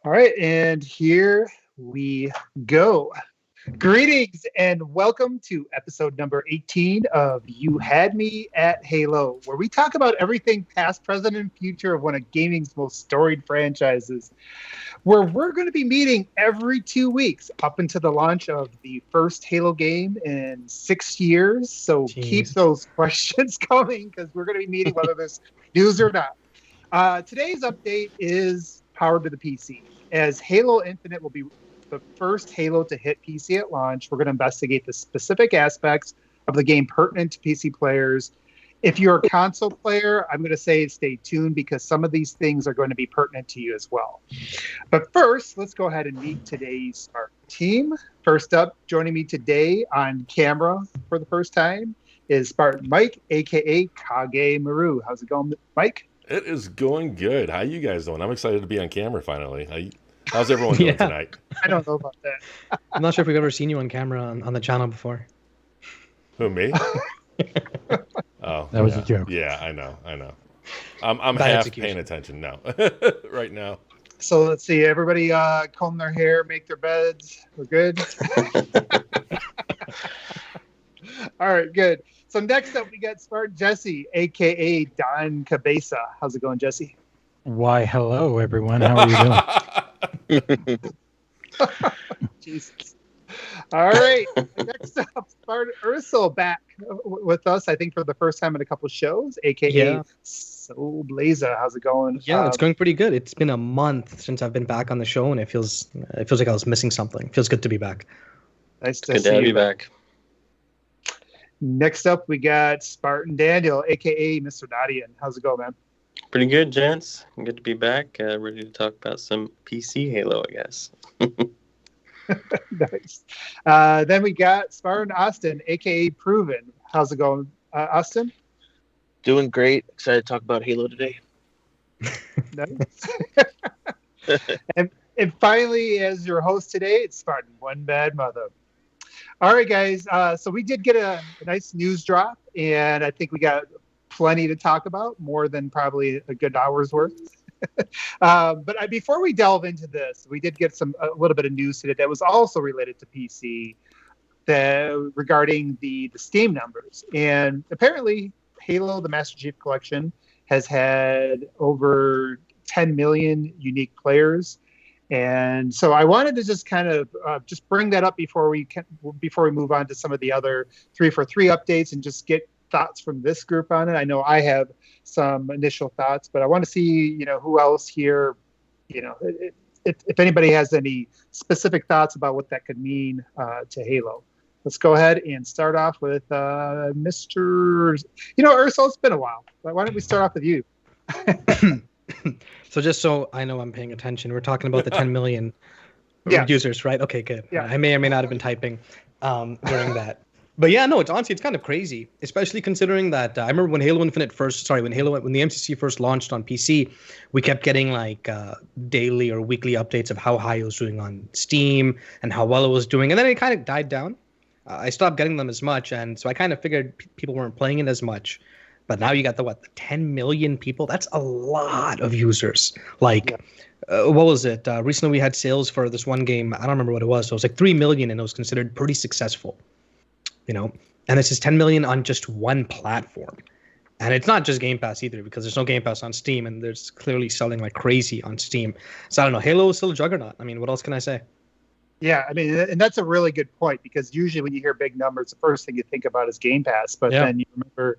All right, and here we go. Greetings and welcome to episode number 18 of You Had Me at Halo, where we talk about everything past, present, and future of one of gaming's most storied franchises, where we're going to be meeting every 2 weeks up until the launch of the first Halo game in 6 years. So keep those questions coming because we're going to be meeting whether there's news or not. Today's update is powered to the PC, as Halo Infinite will be the first Halo to hit PC at launch. We're going to investigate the specific aspects of the game pertinent to PC players. If you're a console player, I'm going to say stay tuned because some of these things are going to be pertinent to you as well. But first, let's go ahead and meet today's Spartan team. First up, joining me today on camera for the first time is Spartan Mike, aka Kage Maru. How's it going, Mike? It is going good. How you guys doing? I'm excited to be on camera finally. How's everyone doing tonight? I don't know about that. I'm not sure if we've ever seen you on camera on the channel before. Who, me? Oh, that was a joke. Yeah, I know. I'm half paying attention now, right now. So let's see. Everybody comb their hair, make their beds. We're good. All right, good. So next up, we got Spartan Jesse, a.k.a. Don Cabeza. How's it going, Jesse? Why, hello, everyone. How are you doing? Jesus. All right. Next up, Spartan Ursul back with us, I think, for the first time in a couple of shows, a.k.a. So Blaza. How's it going? Yeah, it's going pretty good. It's been a month since I've been back on the show, and it feels like I was missing something. It feels good to be back. Nice to good see to have you back. Next up, we got Spartan Daniel, a.k.a. Mr. Nadian. How's it going, man? Pretty good, gents. Good to be back. Ready to talk about some PC Halo, I guess. Nice. Then we got Spartan Austin, a.k.a. Proven. How's it going, Austin? Doing great. Excited to talk about Halo today. Nice. and finally, as your host today, it's Spartan One Bad Mother. All right, guys. So we did get a nice news drop, and I think we got plenty to talk about, more than probably a good hour's worth. But before we delve into this, we did get a little bit of news today that was also related to PC regarding the Steam numbers. And apparently, Halo, the Master Chief Collection, has had over 10 million unique players. And so I wanted to just kind of just bring that up before we move on to some of the other 343 updates and just get thoughts from this group on it. I know I have some initial thoughts, but I want to see, who else here, if anybody has any specific thoughts about what that could mean to Halo. Let's go ahead and start off with Mr. Ursul, it's been a while. Why don't we start off with you? So just so I know I'm paying attention, we're talking about the 10 million users, right? Okay, good. Yeah. I may or may not have been typing during that. But yeah, no, it's kind of crazy, especially considering that I remember when the MCC first launched on PC, we kept getting like daily or weekly updates of how high it was doing on Steam and how well it was doing. And then it kind of died down. I stopped getting them as much. And so I kind of figured people weren't playing it as much. But now you got the 10 million people? That's a lot of users. What was it? Recently we had sales for this one game. I don't remember what it was. So it was like 3 million and it was considered pretty successful. And this is 10 million on just one platform. And it's not just Game Pass either, because there's no Game Pass on Steam, and there's clearly selling like crazy on Steam. So I don't know. Halo is still a juggernaut. I mean, what else can I say? Yeah, I mean, and that's a really good point, because usually when you hear big numbers, the first thing you think about is Game Pass. But then you remember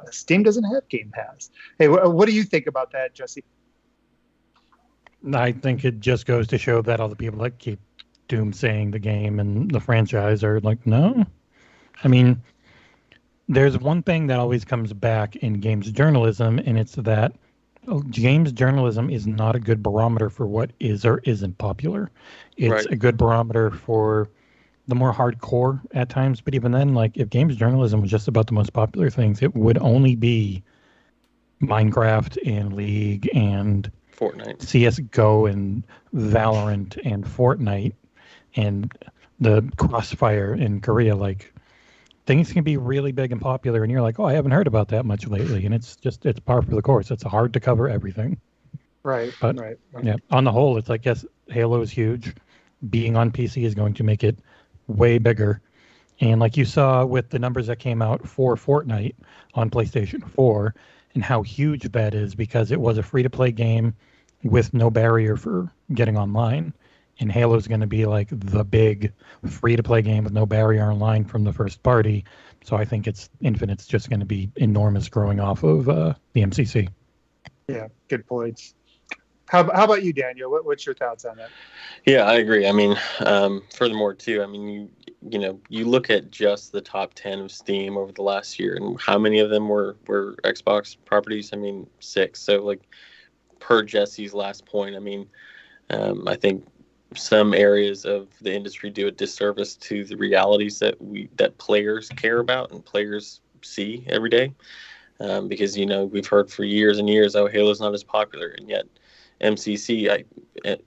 Steam doesn't have Game Pass. Hey, what do you think about that, Jesse? I think it just goes to show that all the people that keep doomsaying the game and the franchise are like, no. I mean, there's one thing that always comes back in games journalism, and it's that games journalism is not a good barometer for what is or isn't popular. It's a good barometer for the more hardcore at times, but even then, like, if games journalism was just about the most popular things, it would only be Minecraft and League and Fortnite, CSGO and Valorant and Fortnite and the Crossfire in Korea. Like, things can be really big and popular, and you're like, oh, I haven't heard about that much lately. And it's par for the course. It's hard to cover everything. Right. But Right. yeah, on the whole, it's like, yes, Halo is huge. Being on PC is going to make it way bigger. And like you saw with the numbers that came out for Fortnite on PlayStation 4 and how huge that is because it was a free-to-play game with no barrier for getting online. And Halo's going to be like the big free-to-play game with no barrier online from the first party. So I think Infinite's just going to be enormous growing off of the MCC. Yeah, good points. How about you, Daniel? What's your thoughts on that? Yeah, I agree. I mean, furthermore, too, I mean, you look at just the top 10 of Steam over the last year, and how many of them were Xbox properties? I mean, 6. So, like, per Jesse's last point, I mean, I think some areas of the industry do a disservice to the realities that players care about and players see every day. Because, we've heard for years and years, oh, Halo's not as popular, and yet MCC,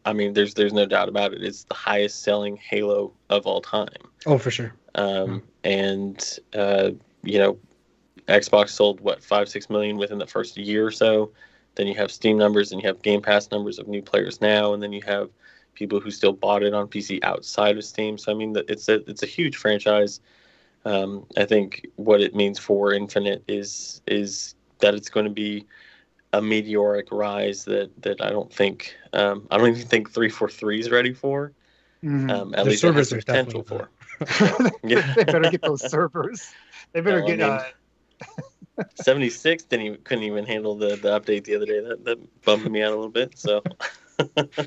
I mean, there's no doubt about it. It's the highest selling Halo of all time. Oh, for sure. And Xbox sold 5-6 million within the first year or so. Then you have Steam numbers, and you have Game Pass numbers of new players now, and then you have people who still bought it on PC outside of Steam. So I mean, it's a huge franchise. I think what it means for Infinite is that it's going to be a meteoric rise that I don't even think 343 is ready for. Mm-hmm. At least it has the potential for. They better get those servers. They better get. 76 couldn't even handle the update the other day. That bummed me out a little bit. So.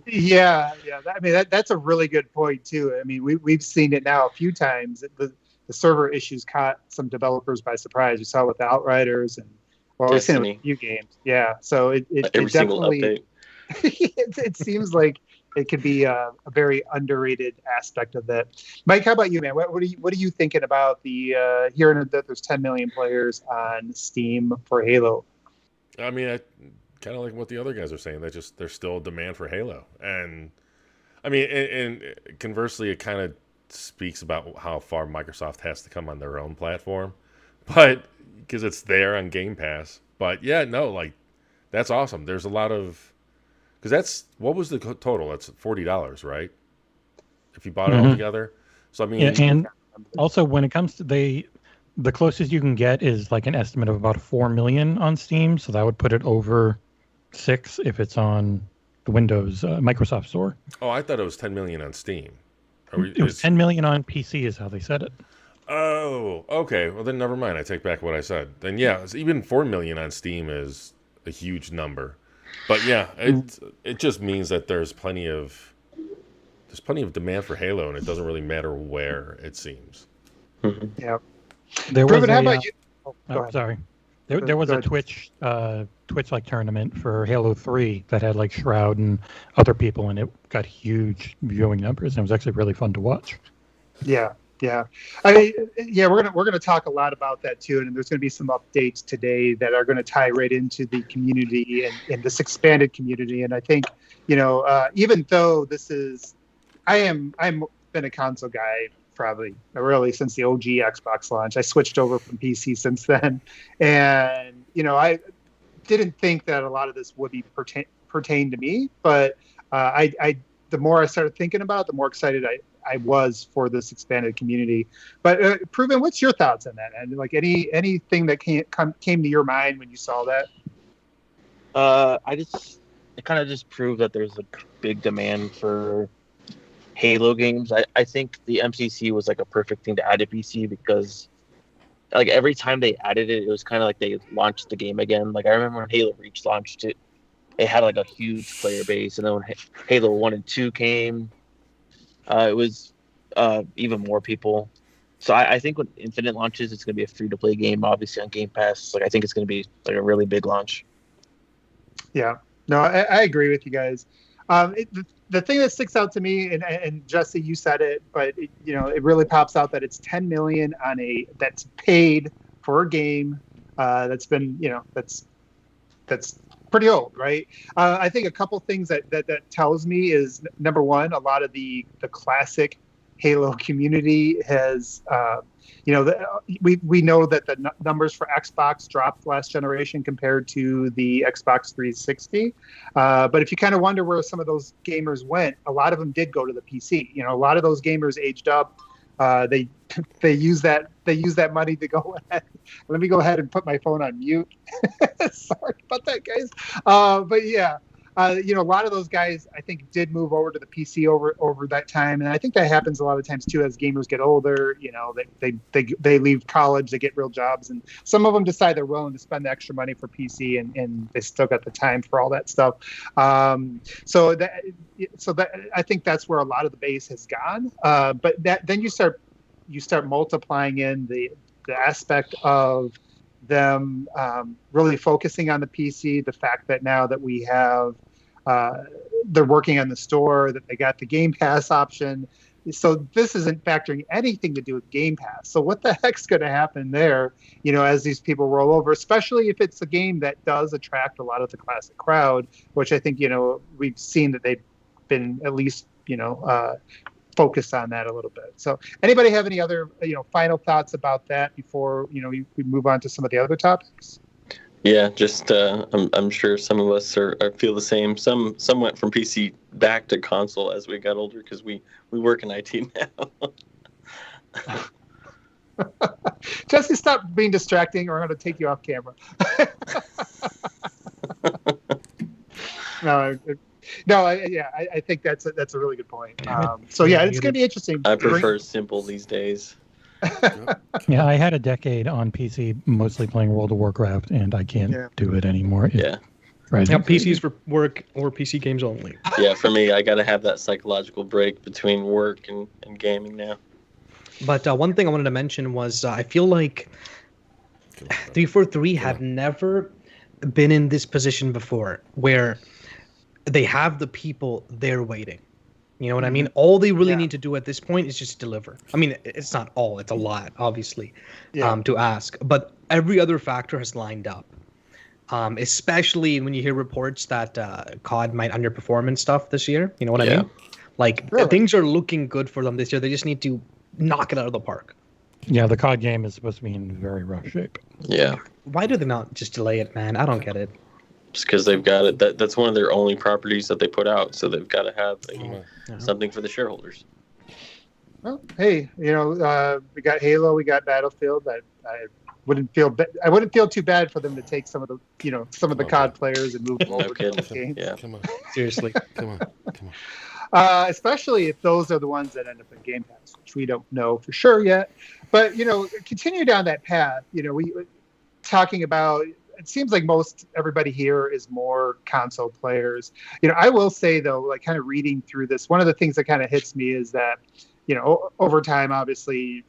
yeah. I mean, that's a really good point too. I mean, we've seen it now a few times. The server issues caught some developers by surprise. We saw it with the Outriders and we've seen it with a few games. Yeah, so it definitely it seems like it could be a very underrated aspect of that. Mike, how about you, man? What are you thinking about the hearing that there's 10 million players on Steam for Halo? I mean, I kind of like what the other guys are saying. There's still a demand for Halo, and I mean, and conversely, it kind of speaks about how far Microsoft has to come on their own platform, but because it's there on Game Pass. But yeah, no, like that's awesome. There's a lot of because what was the total? That's $40, right? If you bought it all together. So I mean, yeah, and also when it comes to the closest you can get is like an estimate of about 4 million on Steam. So that would put it over 6 if it's on the Windows Microsoft Store. Oh, I thought it was 10 million on Steam. It was 10 million on PC is how they said it. Oh, okay. Well, then never mind. I take back what I said. Then yeah, even 4 million on Steam is a huge number. But yeah, it just means that there's plenty of demand for Halo, and it doesn't really matter where it seems. Yeah. There was how about you? Sorry. There was a Twitch like tournament for Halo 3 that had like Shroud and other people, and it got huge viewing numbers. And it was actually really fun to watch. Yeah. I mean, yeah, we're gonna talk a lot about that too, and there's gonna be some updates today that are gonna tie right into the community and this expanded community. And I think, even though I'm been a console guy probably really since the OG Xbox launch. I switched over from PC since then, and I didn't think that a lot of this would be pertain to me, but the more I started thinking about it, the more excited I was for this expanded community. But Proven, what's your thoughts on that? And like anything that came to your mind when you saw that? It kind of just proved that there's a big demand for Halo games. I think the MCC was like a perfect thing to add to PC because like every time they added it, it was kind of like they launched the game again. Like I remember when Halo Reach launched it had like a huge player base, and then when Halo 1 and 2 came, it was even more people. So I think when Infinite launches, it's going to be a free-to-play game, obviously on Game Pass. Like I think it's going to be like a really big launch. Yeah, no, I agree with you guys. The thing that sticks out to me, and Jesse, you said it, but it really pops out that it's 10 million on that's paid for a game that's been that's pretty old, right? I think a couple things that tells me is number one, a lot of the classic Halo community has, we know that the numbers for Xbox dropped last generation compared to the Xbox 360. But if you kind of wonder where some of those gamers went, a lot of them did go to the PC. A lot of those gamers aged up. They use that money to go ahead. Let me go ahead and put my phone on mute. Sorry about that, guys. But yeah. A lot of those guys, I think, did move over to the PC over that time, and I think that happens a lot of times too as gamers get older. They leave college, they get real jobs, and some of them decide they're willing to spend the extra money for PC, and they still got the time for all that stuff. So that I think that's where a lot of the base has gone. But then you start multiplying in the aspect of them really focusing on the PC, the fact that now that we have, they're working on the store, that they got the Game Pass option. So this isn't factoring anything to do with Game Pass. So what the heck's going to happen there, as these people roll over, especially if it's a game that does attract a lot of the classic crowd, which I think, we've seen that they've been at least, focused on that a little bit. So anybody have any other, final thoughts about that before, we move on to some of the other topics? Yeah, just I'm sure some of us feel the same. Some went from PC back to console as we got older because we work in IT now. Jesse, stop being distracting or I'm going to take you off camera. I think that's a really good point. So yeah, it's going to be interesting. I prefer simple these days. Yeah, I had a decade on PC mostly playing World of Warcraft, and I can't do it anymore. Right. Now, PCs for work or PC games only. Yeah, for me, I got to have that psychological break between work and gaming now. But one thing I wanted to mention was I feel like 343 have never been in this position before where they have the people there waiting. You know what I mean? All they really need to do at this point is just deliver. I mean, it's not all, it's a lot, obviously, to ask. But every other factor has lined up. Especially when you hear reports that COD might underperform and stuff this year. You know what I mean? Like, things are looking good for them this year. They just need to knock it out of the park. Yeah, the COD game is supposed to be in very rough shape. Yeah. Why do they not just delay it, man? I don't get it. Just because they've got it. That's one of their only properties that they put out, so they've got to have something for the shareholders. Well, hey, we got Halo, we got Battlefield. I wouldn't feel too bad for them to take some of the COD players and move them over to those games. Yeah, come on, seriously, come on. Especially if those are the ones that end up in Game Pass, which we don't know for sure yet. But continue down that path. We talking about. It seems like everybody here is more console players. I will say though, like kind of reading through this, one of the things that kind of hits me is that, over time, obviously,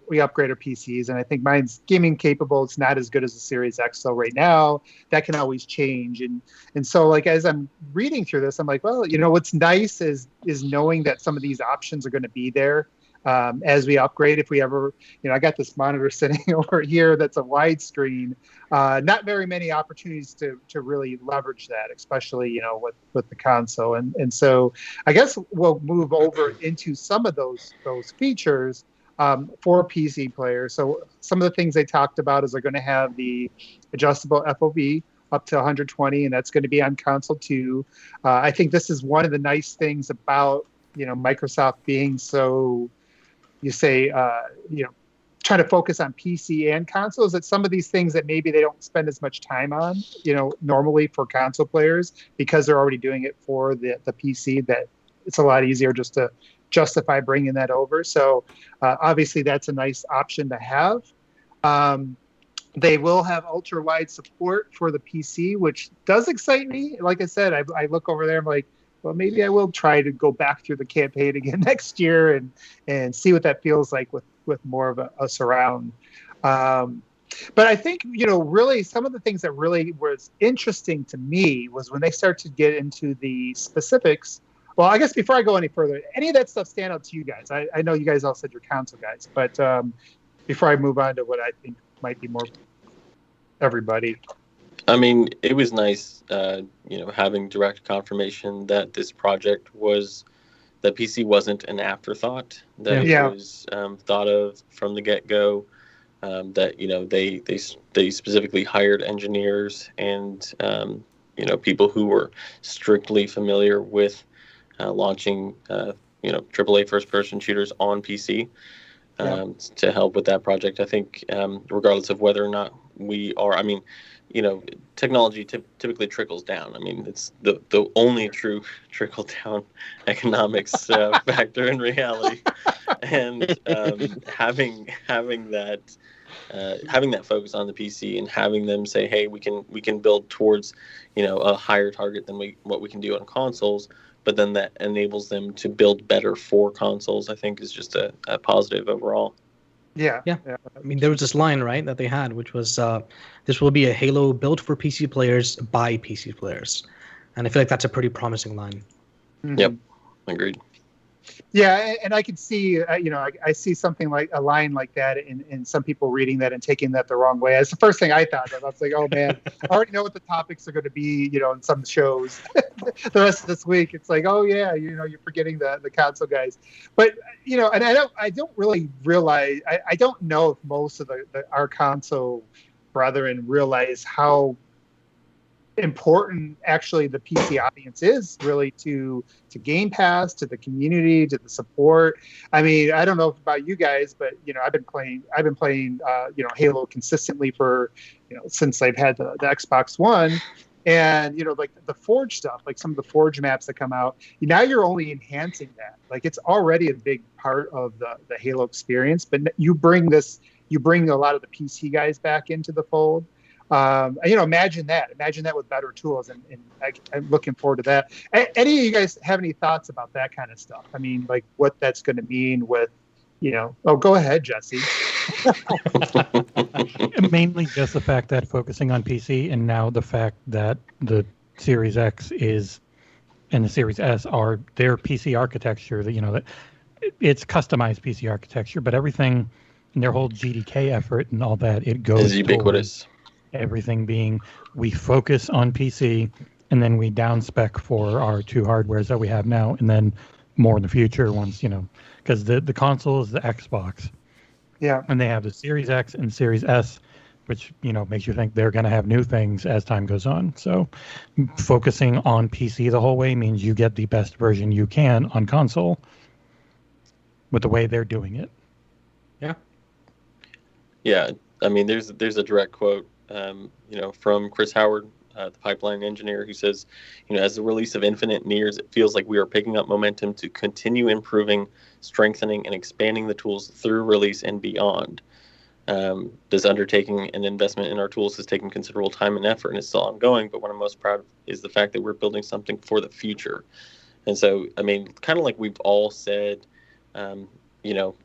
we upgrade our PCs, and I think mine's gaming capable. It's not as good as the Series X. So right now, that can always change. And so like as I'm reading through this, I'm like, well, what's nice is knowing that some of these options are going to be there. As we upgrade, if we ever, I got this monitor sitting over here that's a widescreen. Not very many opportunities to really leverage that, especially with the console. And so I guess we'll move over into some of those features for PC players. So some of the things they talked about is they're going to have the adjustable FOV up to 120, and that's going to be on console too. I think this is one of the nice things about Microsoft being so. You say, trying to focus on PC and consoles, that some of these things that maybe they don't spend as much time on, normally for console players, because they're already doing it for the PC, that it's a lot easier just to justify bringing that over. So obviously that's a nice option to have. They will have ultra wide support for the PC, which does excite me. Like I said, I look over there, I'm like, well, maybe I will try to go back through the campaign again next year and see what that feels like with more of a surround. But I think, really some of the things that really was interesting to me was when they start to get into the specifics. Well, I guess before I go any further, any of that stuff stand out to you guys? I know you guys all said you're console guys, but before I move on to what I think might be more everybody. I mean, it was nice, having direct confirmation that this project was the PC wasn't an afterthought, that Yeah. it was thought of from the get-go, that, you know, they specifically hired engineers and, you know, people who were strictly familiar with launching, you know, AAA first-person shooters on PC to help with that project. I think regardless of whether or not we are, I mean, you know, technology typically trickles down. I mean, it's the only true trickle down economics factor in reality, and having that focus on the PC and having them say, hey, we can build towards, you know, a higher target than what we can do on consoles, but then that enables them to build better for consoles, I think is just a positive overall. Yeah. I mean, there was this line, right, that they had, which was, this will be a Halo built for PC players by PC players. And I feel like that's a pretty promising line. Mhm. Yep, agreed. Yeah, and I could see, you know, I see something like a line like that in some people reading that and taking that the wrong way. That's the first thing I thought of. I was like, oh man, I already know what the topics are going to be, you know, in some shows the rest of this week. It's like, oh yeah, you know, you're forgetting the console guys. But, you know, and I don't really realize, I don't know if most of our console brethren realize how important actually the PC audience is really to Game Pass, to the community, to the support. I mean, I don't know about you guys, but you know, I've been playing you know, Halo consistently for, you know, since I've had the Xbox One. And you know, like the Forge stuff, like some of the Forge maps that come out, now you're only enhancing that. Like it's already a big part of the Halo experience, but you bring a lot of the PC guys back into the fold. You know, imagine that with better tools, and I'm looking forward to that. Any of you guys have any thoughts about that kind of stuff? I mean, like what that's going to mean with, you know, oh, go ahead, Jesse. Mainly just the fact that focusing on PC, and now the fact that the Series X and the Series S are their PC architecture, that, you know, that it's customized PC architecture, but everything in their whole GDK effort and all that, it goes Is ubiquitous. Everything being, we focus on PC and then we down spec for our two hardwares that we have now, and then more in the future once, you know, because the console is the Xbox. Yeah. And they have the Series X and Series S, which, you know, makes you think they're going to have new things as time goes on. So focusing on PC the whole way means you get the best version you can on console with the way they're doing it. Yeah. Yeah. I mean, there's a direct quote, you know, from Chris Howard, the pipeline engineer, who says, you know, as the release of Infinite nears, it feels like we are picking up momentum to continue improving, strengthening, and expanding the tools through release and beyond. This undertaking and investment in our tools has taken considerable time and effort and is still ongoing, but what I'm most proud of is the fact that we're building something for the future. And so, I mean, kind of like we've all said, you know,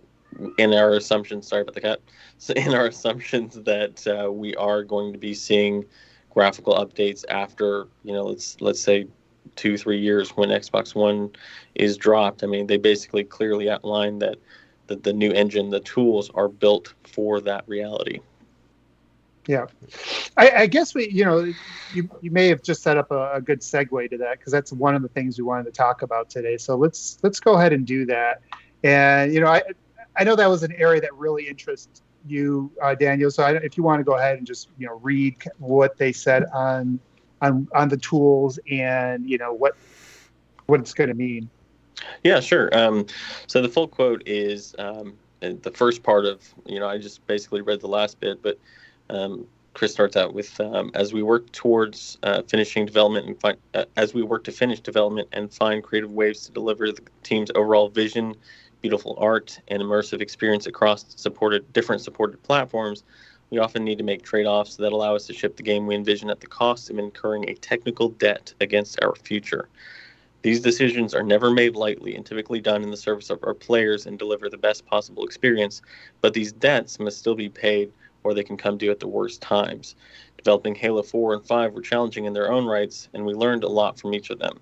in our assumptions, sorry about the cat, so in our assumptions that we are going to be seeing graphical updates after, you know, let's say 2-3 years when Xbox One is dropped. I mean, they basically clearly outlined that the new engine, the tools are built for that reality. Yeah, I guess you may have just set up a good segue to that, because that's one of the things we wanted to talk about today. So let's go ahead and do that. And you know, I know that was an area that really interests you, Daniel. So if you want to go ahead and just, you know, read what they said on the tools and, you know, what it's going to mean. Yeah, sure. So the full quote is the first part of, you know, I just basically read the last bit, but Chris starts out with, as we work towards finishing development and as we work to finish development and find creative ways to deliver the team's overall vision, beautiful art, and immersive experience across different supported platforms, we often need to make trade-offs that allow us to ship the game we envision at the cost of incurring a technical debt against our future. These decisions are never made lightly and typically done in the service of our players and deliver the best possible experience, but these debts must still be paid or they can come due at the worst times. Developing Halo 4 and 5 were challenging in their own rights, and we learned a lot from each of them.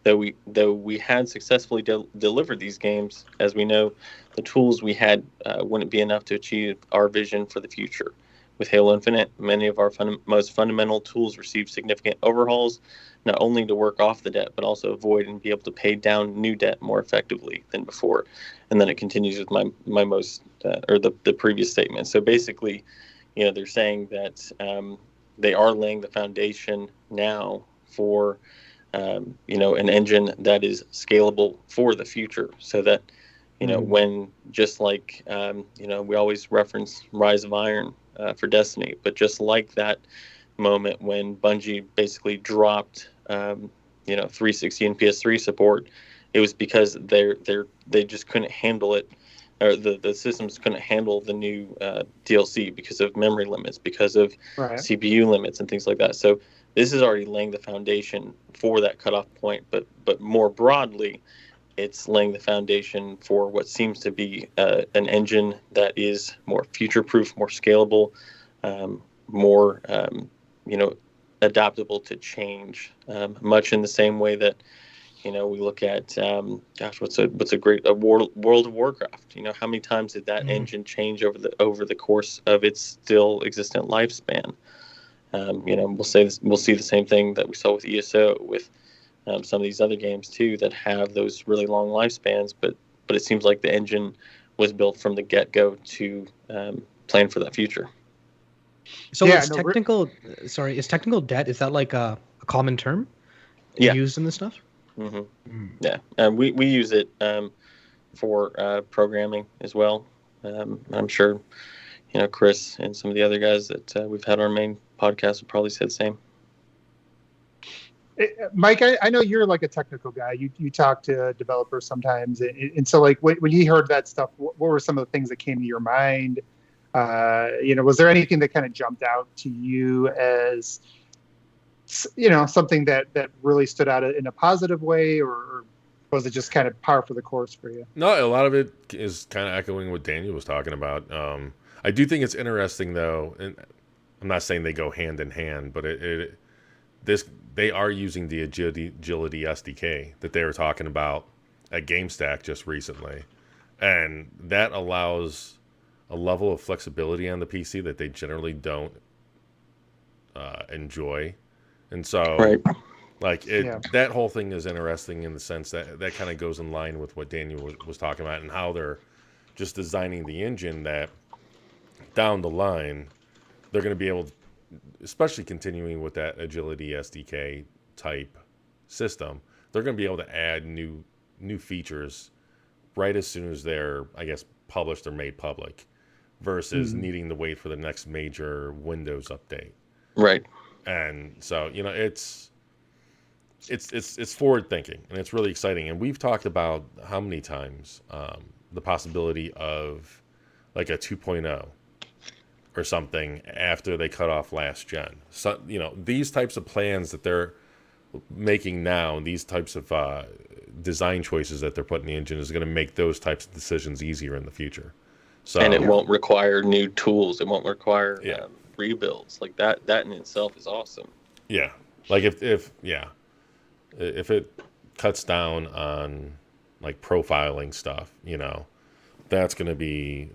Though we had successfully delivered these games, as we know, the tools we had wouldn't be enough to achieve our vision for the future. With Halo Infinite, many of our most fundamental tools received significant overhauls, not only to work off the debt, but also avoid and be able to pay down new debt more effectively than before. And then it continues with my most or the previous statement. So basically, they're saying that they are laying the foundation now for an engine that is scalable for the future, so that when, just like we always reference Rise of Iron for Destiny, but just like that moment when Bungie basically dropped 360 and PS3 support, it was because they just couldn't handle it, or the systems couldn't handle the new DLC because of memory limits, because of CPU limits and things like that. So this is already laying the foundation for that cutoff point, but more broadly, it's laying the foundation for what seems to be an engine that is more future-proof, more scalable, more adaptable to change. Much in the same way that we look at what's a great World of Warcraft. How many times did that engine change over the course of its still existent lifespan? We'll see the same thing that we saw with ESO, with some of these other games too that have those really long lifespans, but it seems like the engine was built from the get-go to plan for that future. So is technical debt, is that like a common term used in this stuff? Mm-hmm. Yeah, we use it for programming as well. I'm sure Chris and some of the other guys that we've had on our main podcast would probably say the same. Mike, I know you're like a technical guy. You talk to developers sometimes, and so like when you heard that stuff, what were some of the things that came to your mind? Was there anything that kind of jumped out to you as something that really stood out in a positive way, or was it just kind of par for the course for you? No, a lot of it is kind of echoing what Daniel was talking about. I do think it's interesting though, and I'm not saying they go hand in hand, but they are using the agility SDK that they were talking about at GameStack just recently, and that allows a level of flexibility on the PC that they generally don't enjoy. And so that whole thing is interesting in the sense that kind of goes in line with what Daniel was talking about, and how they're just designing the engine that down the line they're going to be able to, especially continuing with that agility SDK type system, they're going to be able to add new features right as soon as they're, I guess, published or made public, versus needing to wait for the next major Windows update. Right. And so, it's forward thinking, and it's really exciting. And we've talked about how many times the possibility of like a 2.0 or something after they cut off last gen. So, these types of plans that they're making now, and these types of design choices that they're putting in the engine, is going to make those types of decisions easier in the future. So, and it won't require new tools. It won't require rebuilds. Like that in itself is awesome. Yeah. Like if it cuts down on like profiling stuff, that's going to be,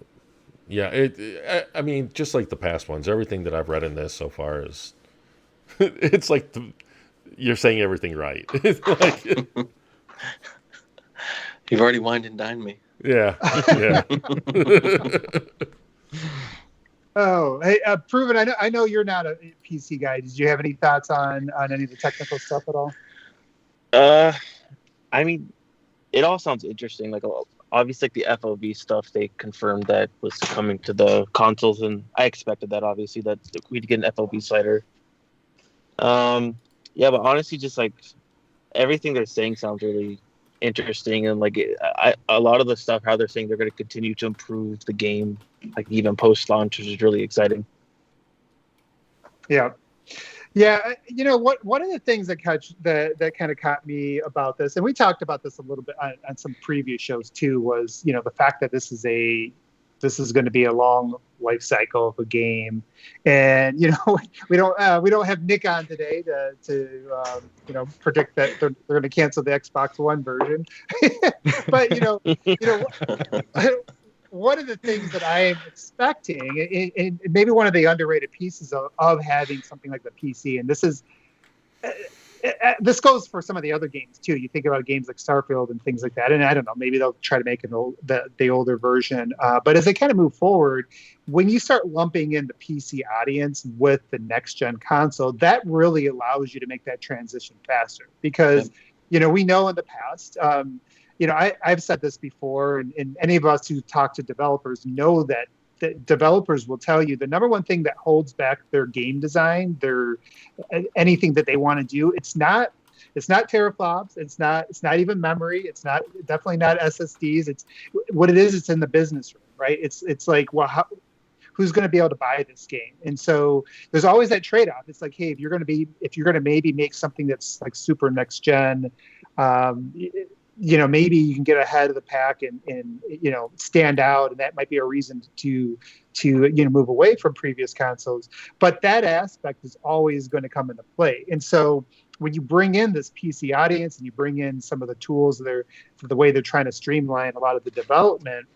I mean, just like the past ones, everything that I've read in this so far is, it's like you're saying everything right. It's like, you've already wined and dined me. Yeah. Oh, hey, Proven, I know you're not a PC guy. Did you have any thoughts on any of the technical stuff at all? I mean, it all sounds interesting. Like, obviously, like the FOV stuff, they confirmed that was coming to the consoles, and I expected that, obviously, that we'd get an FOV slider. Yeah, but honestly, just like everything they're saying sounds really interesting, and like a lot of the stuff, how they're saying they're going to continue to improve the game, like even post-launch, which is really exciting. Yeah. One of the things that kind of caught me about this, and we talked about this a little bit on some previous shows too, was the fact that this is going to be a long life cycle of a game, and we don't have Nick on today to predict that they're going to cancel the Xbox One version, but one of the things that I am expecting, and maybe one of the underrated pieces of having something like the PC, and this is this goes for some of the other games too. You think about games like Starfield and things like that, and I don't know, maybe they'll try to make the older version. But as they kind of move forward, when you start lumping in the PC audience with the next gen console, that really allows you to make that transition faster. Because we know in the past, I've said this before, and any of us who talk to developers know that developers will tell you the number one thing that holds back their game design, anything that they want to do, it's not teraflops, it's not even memory, it's definitely not SSDs. It's what it is. It's in the business room, right? It's like, well, who's going to be able to buy this game? And so there's always that trade-off. It's like, hey, if you're going to maybe make something that's like super next gen, maybe you can get ahead of the pack and stand out, and that might be a reason to move away from previous consoles. But that aspect is always going to come into play. And so when you bring in this PC audience and you bring in some of the tools the way they're trying to streamline a lot of the development,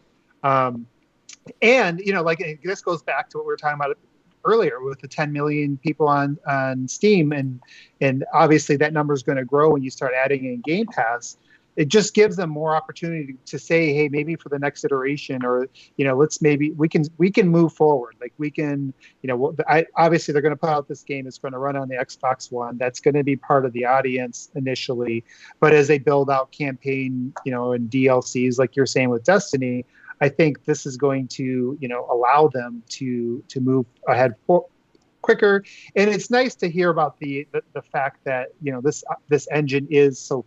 this goes back to what we were talking about earlier with the 10 million people on Steam, and obviously that number is going to grow when you start adding in Game Pass. It just gives them more opportunity to say, hey, maybe for the next iteration, or we can move forward. Like we can, obviously they're going to put out this game. It's going to run on the Xbox One. That's going to be part of the audience initially, but as they build out campaign, and DLCs, like you're saying with Destiny, I think this is going to, allow them to move ahead quicker. And it's nice to hear about the fact that this engine is so.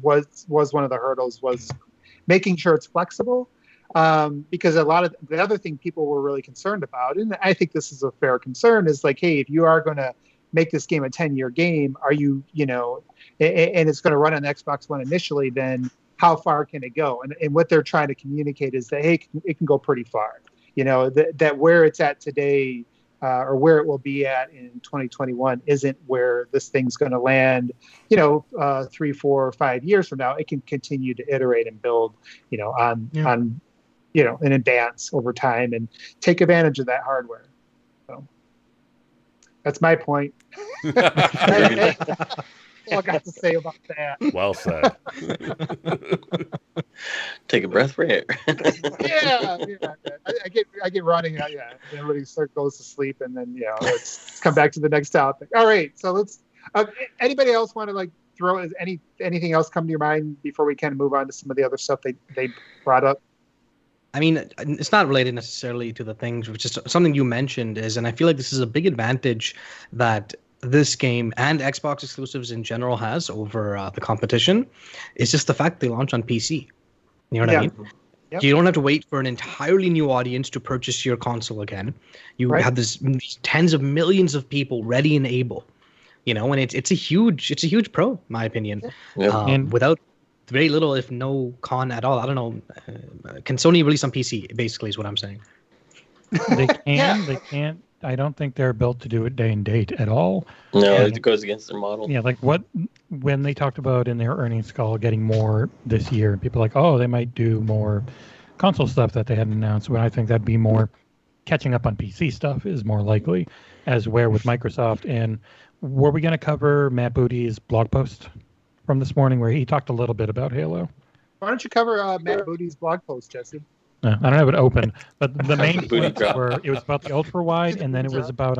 Was one of the hurdles, was making sure it's flexible, because a lot of the other thing people were really concerned about, and I think this is a fair concern, is like, hey, if you are going to make this game a 10-year game, are you, and it's going to run on Xbox One initially, then how far can it go? And what they're trying to communicate is that, hey, it can go pretty far. That where it's at today, or where it will be at in 2021 isn't where this thing's going to land, 3, 4, or 5 years from now. It can continue to iterate and build, on in advance over time and take advantage of that hardware. So that's my point. All I got to say about that. Well said. Take a breath for air. yeah. I get running. Yeah, everybody goes to sleep, and then let's come back to the next topic. All right, so let's. Anybody else want to throw anything else come to your mind before we kind of move on to some of the other stuff they brought up? I mean, it's not related necessarily to the things, which is something you mentioned and I feel like this is a big advantage that this game and Xbox exclusives in general has over the competition. It's just the fact they launch on PC. You know what I mean? Yep. You don't have to wait for an entirely new audience to purchase your console again. You have these tens of millions of people ready and able. And it's a huge pro, in my opinion. Yep. And without very little, if no con at all. I don't know. Can Sony release on PC? Basically, is what I'm saying. They can. They can't. I don't think they're built to do it day and date at all. No, it goes against their model. Yeah, when they talked about in their earnings call getting more this year, people are like, oh, they might do more console stuff that they hadn't announced. When I think that'd be more catching up on PC stuff is more likely, as where with Microsoft. And were we going to cover Matt Booty's blog post from this morning where he talked a little bit about Halo? Why don't you cover Matt Booty's blog post, Jesse? I don't have it open, but the main points were it was about the ultra wide, and then it was about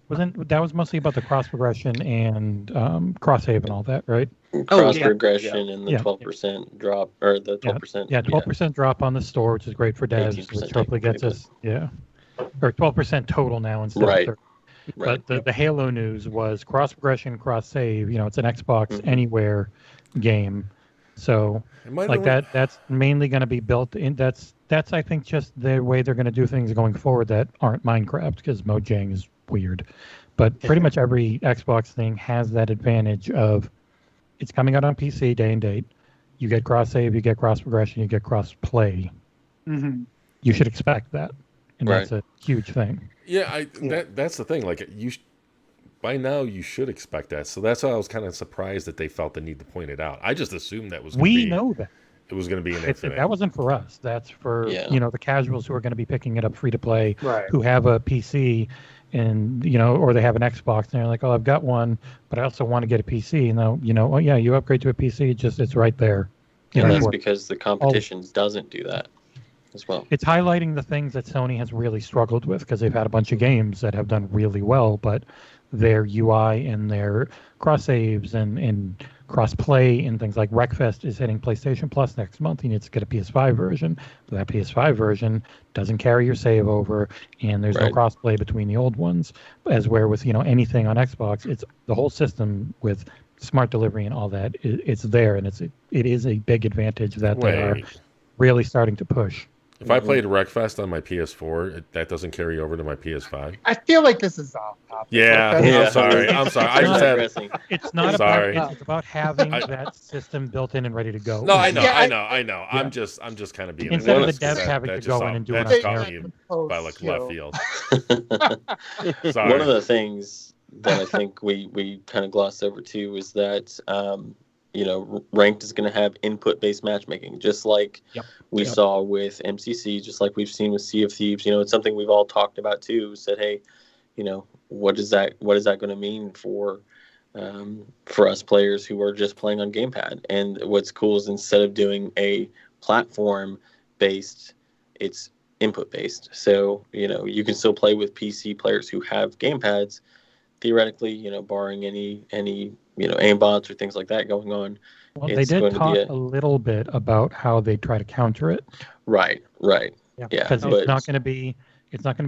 that was mostly about the cross progression and cross save and all that, right? Cross progression and the 12% drop, or the 12%. Yeah, 12% drop on the store, which is great for devs, which hopefully gets us or 12% total now instead of 30. Right. But the Halo news was cross progression, cross save. It's an Xbox Anywhere game. So that's mainly going to be built in. That's I think just the way they're going to do things going forward that aren't Minecraft, because Mojang is weird. But pretty much every Xbox thing has that advantage of it's coming out on PC day and date. You get cross save, you get cross progression, you get cross play. Mm-hmm. You should expect that, and that's a huge thing. Yeah, that's the thing. Like by now you should expect that. So that's why I was kind of surprised that they felt the need to point it out. I just assumed that was going to be... We know that. It was going to be an Infinite. That wasn't for us. That's for the casuals who are going to be picking it up free to play, who have a PC, and or they have an Xbox and they're like, oh, I've got one, but I also want to get a PC. Now, oh yeah, you upgrade to a PC, it's right there. And that's because the competition doesn't do that as well. It's highlighting the things that Sony has really struggled with, because they've had a bunch of games that have done really well, but their UI and their cross saves and cross play and things like Wreckfest is hitting PlayStation Plus next month. You need to get a PS5 version, but that PS5 version doesn't carry your save over, and there's no cross play between the old ones. As where with anything on Xbox, it's the whole system with smart delivery and all that. It's there, and it is a big advantage that they are really starting to push. If I played Wreckfest on my PS4, that doesn't carry over to my PS5. I feel like this is off topic. Yeah, I'm sorry. I just had. It's not about that. It's about having that system built in and ready to go. No, I know. Yeah. I'm just kind of being. Instead of the devs having to go in and do it. That caught me by left field. Sorry. One of the things that I think we kind of glossed over too is that Ranked is going to have input-based matchmaking, just like we saw with MCC, just like we've seen with Sea of Thieves. It's something we've all talked about too. Said, hey, what is that going to mean for us players who are just playing on gamepad? And what's cool is instead of doing a platform-based, it's input-based. So you can still play with PC players who have gamepads. Theoretically, barring any aimbots or things like that going on. Well, they did talk a little bit about how they try to counter it. Right. Yeah. Because it's not going to be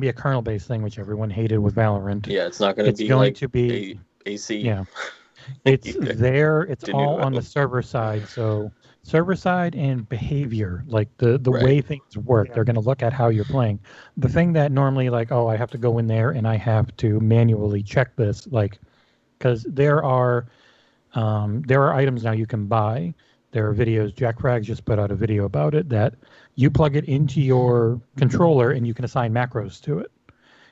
a kernel-based thing, which everyone hated with Valorant. Yeah, it's not going to be AC. Yeah. It's there. It's all on the server side. So server side and behavior, like the way things work, they're going to look at how you're playing. The thing that normally, like, oh, I have to go in there and I have to manually check this, like, because there are items now you can buy. There are videos. Jack Fraggs just put out a video about it, that you plug it into your controller and you can assign macros to it.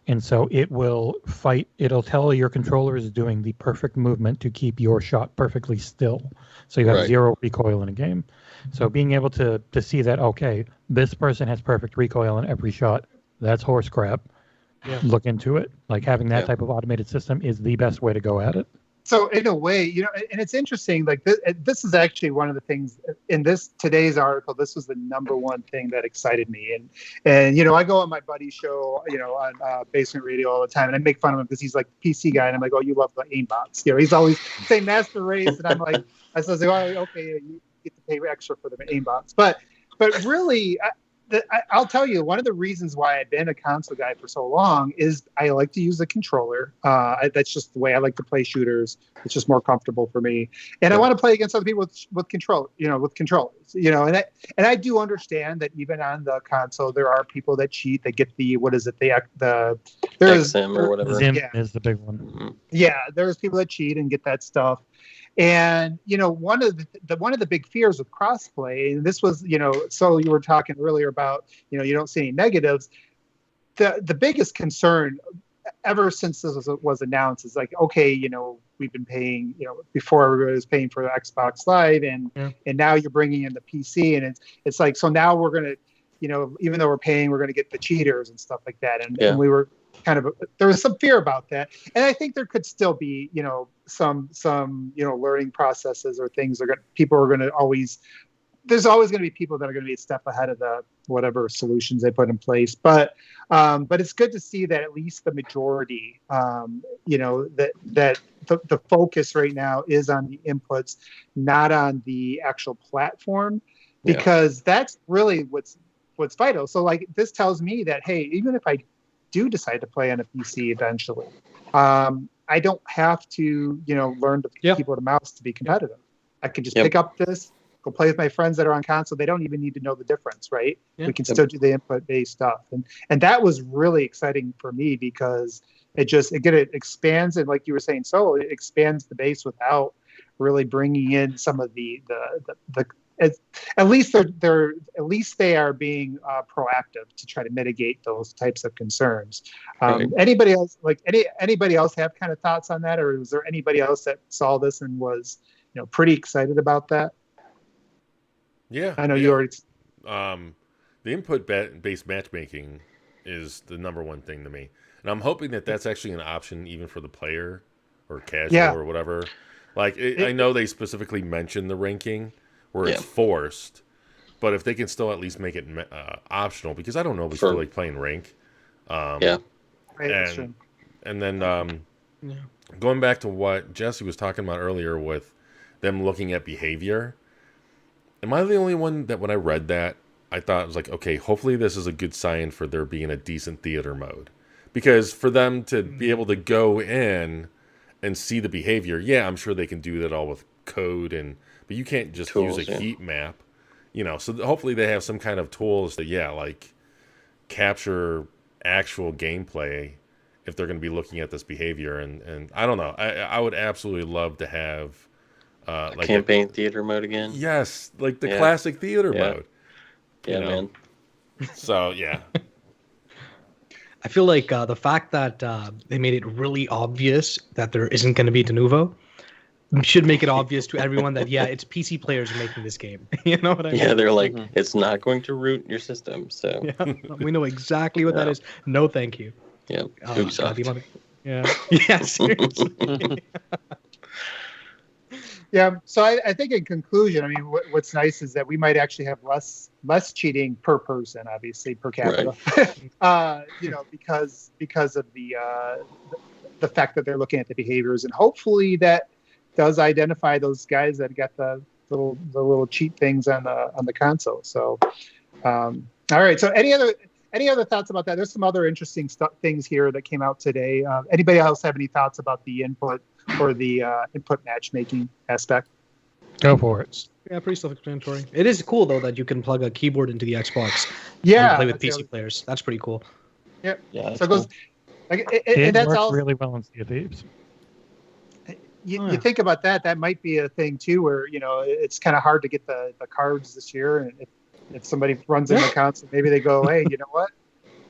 And so it will fight. It'll tell your controller is doing the perfect movement to keep your shot perfectly still. So you have zero recoil in a game. So being able to see that, okay, this person has perfect recoil in every shot, that's horse crap. Yeah. Look into it. Like having that type of automated system is the best way to go at it. So in a way, and it's interesting, like this is actually one of the things in today's article, this was the number one thing that excited me. And I go on my buddy's show, on Basement Radio all the time, and I make fun of him because he's like PC guy. And I'm like, oh, you love the aimbots. He's always saying Master Race. And I'm like, I was like, oh, okay, you get to pay extra for the aimbots. But really, I'll tell you, one of the reasons why I've been a console guy for so long is I like to use the controller. That's just the way I like to play shooters. It's just more comfortable for me, and I want to play against other people with controllers. And I do understand that even on the console there are people that cheat. They get the XM or whatever. Zim is the big one. Mm-hmm. Yeah, there's people that cheat and get that stuff. And one of the big fears with crossplay, and this was so you were talking earlier about you don't see any negatives. The biggest concern ever since this was announced is like, okay, we've been paying before everybody was paying for the Xbox Live, and now you're bringing in the PC, and it's like, so now we're gonna even though we're paying, we're gonna get the cheaters and stuff like that, and we were there was some fear about that, and I think there could still be some learning processes or things there's always going to be people that are going to be a step ahead of the whatever solutions they put in place, but it's good to see that at least the majority that the focus right now is on the inputs, not on the actual platform, because that's really what's vital. So like this tells me that, hey, even if I do decide to play on a PC eventually, I don't have to, learn the keyboard and mouse to be competitive. I can just pick up this, go play with my friends that are on console. They don't even need to know the difference, right? We can still do the input-based stuff, and that was really exciting for me because it expands, and like you were saying, so it expands the base without really bringing in some of the at least they are being proactive to try to mitigate those types of concerns. Anybody else have kind of thoughts on that, or was there anybody else that saw this and was pretty excited about that? Yeah, I know you already. The input-based matchmaking is the number one thing to me. and I'm hoping that that's actually an option even for the player or casual or whatever. Like I know they specifically mentioned the ranking where it's forced, but if they can still at least make it optional, because I don't know if we feel like playing rank. And then going back to what Jesse was talking about earlier with them looking at behavior, am I the only one that when I read that, I thought it was like, okay, hopefully this is a good sign for there being a decent theater mode. Because for them to be able to go in and see the behavior, I'm sure they can do that all with code, but you can't just use a heat map. So hopefully they have some kind of tools to, like, capture actual gameplay if they're going to be looking at this behavior. And I don't know. I would absolutely love to have like campaign theater mode again. Yes, like the classic theater mode. Yeah, man. So, I feel like the fact that they made it really obvious that there isn't going to be de novo should make it obvious to everyone that, it's PC players making this game. You know what I mean? Yeah, they're like, it's not going to root your system, so... we know exactly what that is. No, thank you. Yeah, Ubisoft. Yeah, seriously. Yeah, so I think in conclusion, I mean, what's nice is that we might actually have less cheating per person, obviously per capita, because of the fact that they're looking at the behaviors, and hopefully that does identify those guys that got the little cheat things on the console. So, all right. So any other thoughts about that? There's some other interesting things here that came out today. Anybody else have any thoughts about the input or the input matchmaking aspect? Go for it. Yeah, pretty self-explanatory. It is cool though that you can plug a keyboard into the Xbox. Yeah, and play with PC players. That's pretty cool. Yep. Yeah. So it goes. It works really well in Sea of Thieves. You think about that. That might be a thing too, where it's kind of hard to get the cards this year, and if somebody runs into accounts, maybe they go, hey, you know what?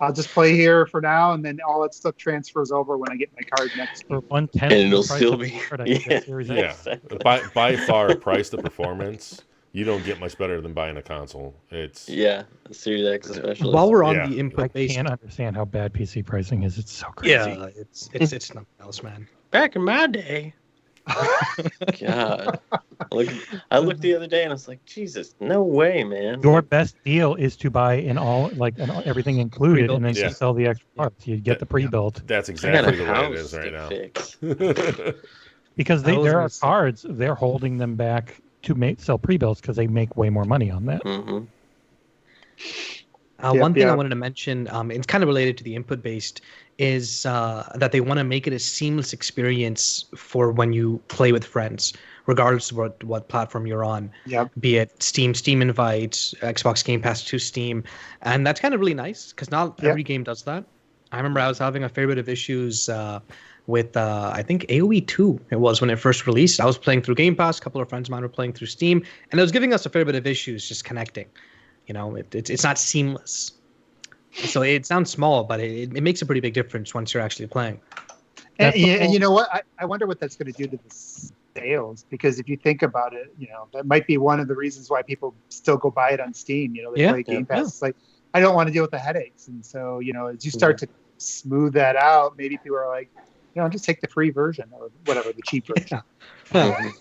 I'll just play here for now, and then all that stuff transfers over when I get my card next. For 1/10, and it'll still be by far price to performance. You don't get much better than buying a console. It's Series X especially. While we're on the input I can't understand how bad PC pricing is. It's so crazy. Yeah, it's nothing else, man. Back in my day. God, I looked the other day and I was like, Jesus, no way, man. Your best deal is to buy everything included, pre-built, and then just sell the extra parts. You get the pre-built. That's exactly the way it is right now. Because there are cards, they're holding them back to sell pre-builts because they make way more money on that. Mm-hmm. One thing I wanted to mention, it's kind of related to the input-based, is that they want to make it a seamless experience for when you play with friends, regardless of what platform you're on. Yep. Be it Steam Invites, Xbox Game Pass to Steam. And that's kind of really nice, because not every game does that. I remember I was having a fair bit of issues with, I think, AoE 2 it was when it first released. I was playing through Game Pass, a couple of friends of mine were playing through Steam, and it was giving us a fair bit of issues just connecting. It's not seamless. So it sounds small, but it makes a pretty big difference once you're actually playing. And you know what? I wonder what that's going to do to the sales, because if you think about it, that might be one of the reasons why people still go buy it on Steam. They play Game Pass. It's like, I don't want to deal with the headaches. And so, as you start to smooth that out, maybe people are like, just take the free version or whatever, the cheap version. Yeah.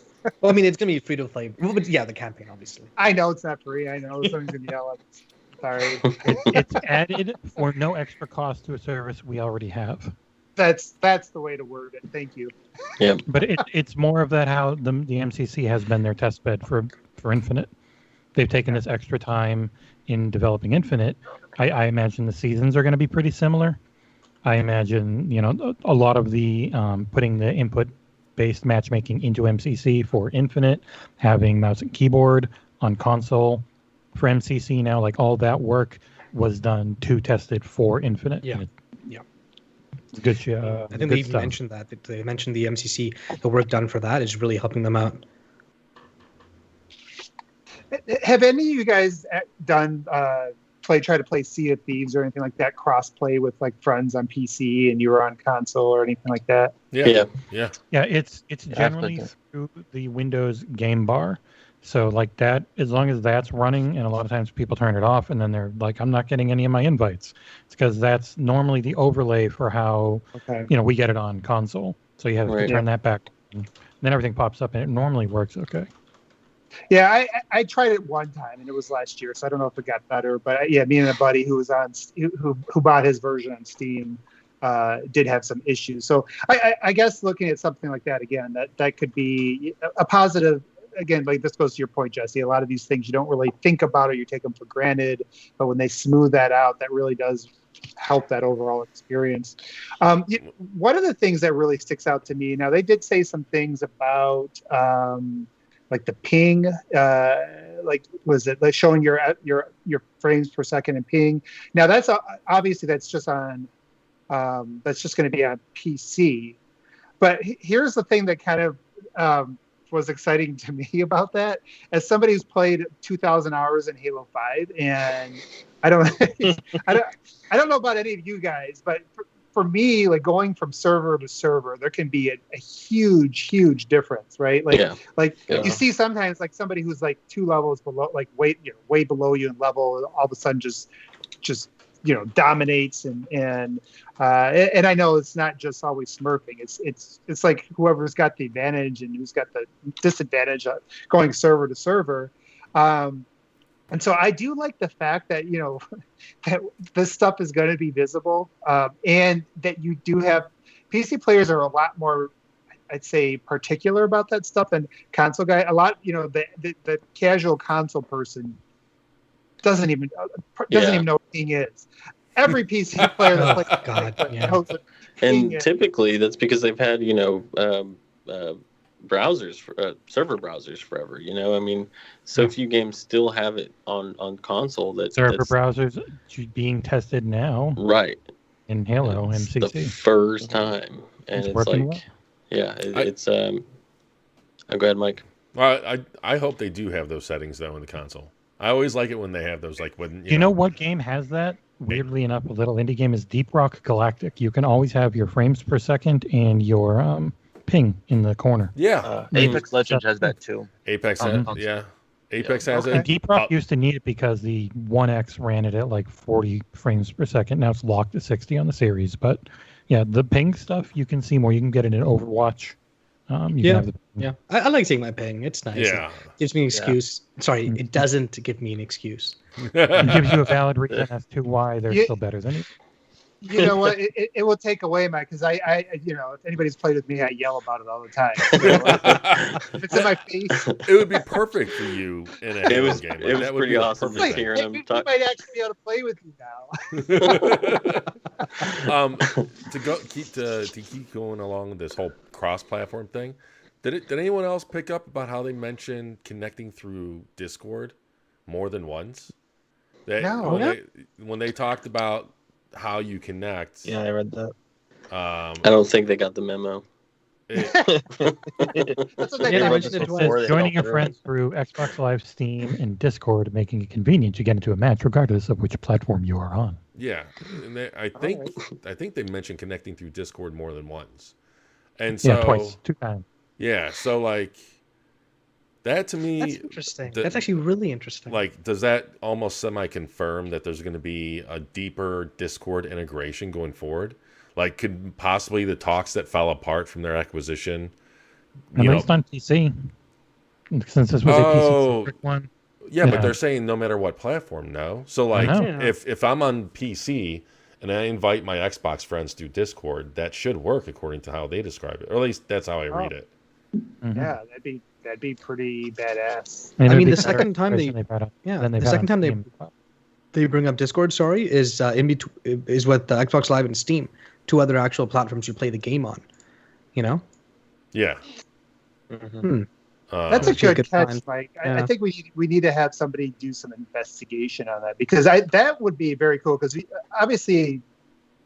Well, I mean, it's going to be free to play. But the campaign, obviously. I know it's not free. I know someone's going to yell at us. Sorry. It's added for no extra cost to a service we already have. That's the way to word it. Thank you. Yeah. But it's more of that how the MCC has been their test bed for Infinite. They've taken this extra time in developing Infinite. I imagine the seasons are going to be pretty similar. I imagine, a lot of the putting the input-based matchmaking into MCC for Infinite, having mouse and keyboard on console for MCC now, like all that work was done to test it for Infinite. Yeah. It's good. I think they even mentioned that. They mentioned the MCC, the work done for that is really helping them out. Have any of you guys done try to play Sea of Thieves or anything like that, cross play with like friends on PC and you were on console or anything like that? Yeah. It's generally through the Windows game bar. So like that, as long as that's running, and a lot of times people turn it off and then they're like, I'm not getting any of my invites. It's because that's normally the overlay for how, we get it on console. So you have to turn that back. And then everything pops up and it normally works okay. Yeah, I tried it one time and it was last year, so I don't know if it got better. But yeah, me and a buddy who was on who bought his version on Steam did have some issues. So I guess looking at something like that again, that could be a positive. Again, like this goes to your point, Jesse. A lot of these things you don't really think about or you take them for granted, but when they smooth that out, that really does help that overall experience. One of the things that really sticks out to me, now they did say some things about like the ping, like was it like showing your frames per second and ping. Now that's obviously that's just on that's just going to be on PC. But here's the thing that kind of was exciting to me about that, as somebody who's played 2,000 hours in Halo 5, and I don't know about any of you guys, but for me, like going from server to server, there can be a huge difference, right? You see sometimes like somebody who's like 2 levels below, like way below you in level, all of a sudden just dominates and I know it's not just always smurfing. It's like whoever's got the advantage and who's got the disadvantage of going server to server. And so I do like the fact that that this stuff is going to be visible, and that you do have PC players are a lot more, I'd say, particular about that stuff than console guy. A lot, the casual console person doesn't even know what ping is. Every PC player that plays knows what ping is. Typically that's because they've had browsers, server browsers forever. So few games still have it on console. Server browsers being tested now, right? In Halo MCC, the first time, and it's like, well. It's Oh, go ahead, Mike. Well, I hope they do have those settings though in the console. I always like it when they have those, like when you know what game has that? Weirdly enough, a little indie game is Deep Rock Galactic. You can always have your frames per second and your ping in the corner. Yeah, Apex Legends has that too. Apex has has it. And Deep Rock used to need it because the 1X ran it at like 40 frames per second. Now it's locked at 60 on the series. But yeah, the ping stuff you can see more. You can get it in Overwatch. I like seeing my ping. It's nice. Yeah. It gives me an excuse. Sorry, it doesn't give me an excuse. It gives you a valid reason as to why they're still better than you. You know what? It will take away my, because I if anybody's played with me, I yell about it all the time. If it's in my face, it would be perfect for you in a Halo game. It was pretty awesome to hear him talk. You might actually be able to play with you now. To keep going along with this whole cross-platform thing, did anyone else pick up about how they mentioned connecting through Discord more than once? When they talked about how you connect. Yeah, I read that. I don't think they got the memo. Joining your friends through Xbox Live, Steam, and Discord, making it convenient to get into a match regardless of which platform you are on. Yeah, and I think they mentioned connecting through Discord more than once, and so twice, 2 times. Yeah, so like that to me, that's interesting. That's actually really interesting. Like, does that almost semi-confirm that there's going to be a deeper Discord integration going forward? Like, could possibly the talks that fell apart from their acquisition, at least on PC, since this was a PC one. Yeah, but they're saying no matter what platform, no. So like, if I'm on PC and I invite my Xbox friends through Discord, that should work according to how they describe it, or at least that's how I read it. Mm-hmm. Yeah, that'd be pretty badass. I mean, the second time they bring up Discord, is is with Xbox Live and Steam, 2 other actual platforms you play the game on. Yeah. Mm-hmm. That's a good catch, Mike. I think we need to have somebody do some investigation on that, because that would be very cool, because obviously,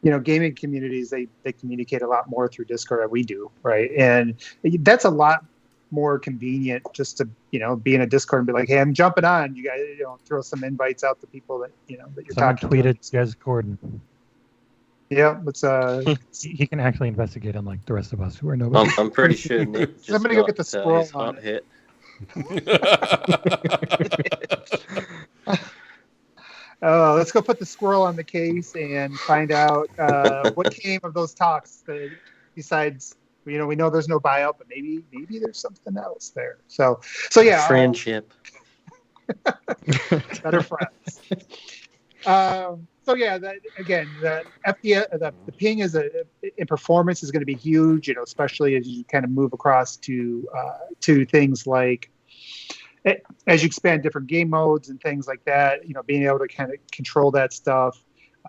gaming communities, they communicate a lot more through Discord than we do, right? And that's a lot more convenient just to be in a Discord and be like, hey, I'm jumping on. You guys, throw some invites out to people that that you're Someone talking tweeted to. Jez Gordon. Yeah, let's He can actually investigate, unlike the rest of us who are nobody. I'm pretty sure Nick just Somebody go got get the scroll his on hot it. hit. Let's go put the squirrel on the case and find out what came of those talks. Besides, we know there's no buyout, but maybe there's something else there. So yeah, Friendship. better friends. So yeah, the FPS, the ping in performance is going to be huge. Especially as you kind of move across to things like, as you expand different game modes and things like that, being able to kind of control that stuff.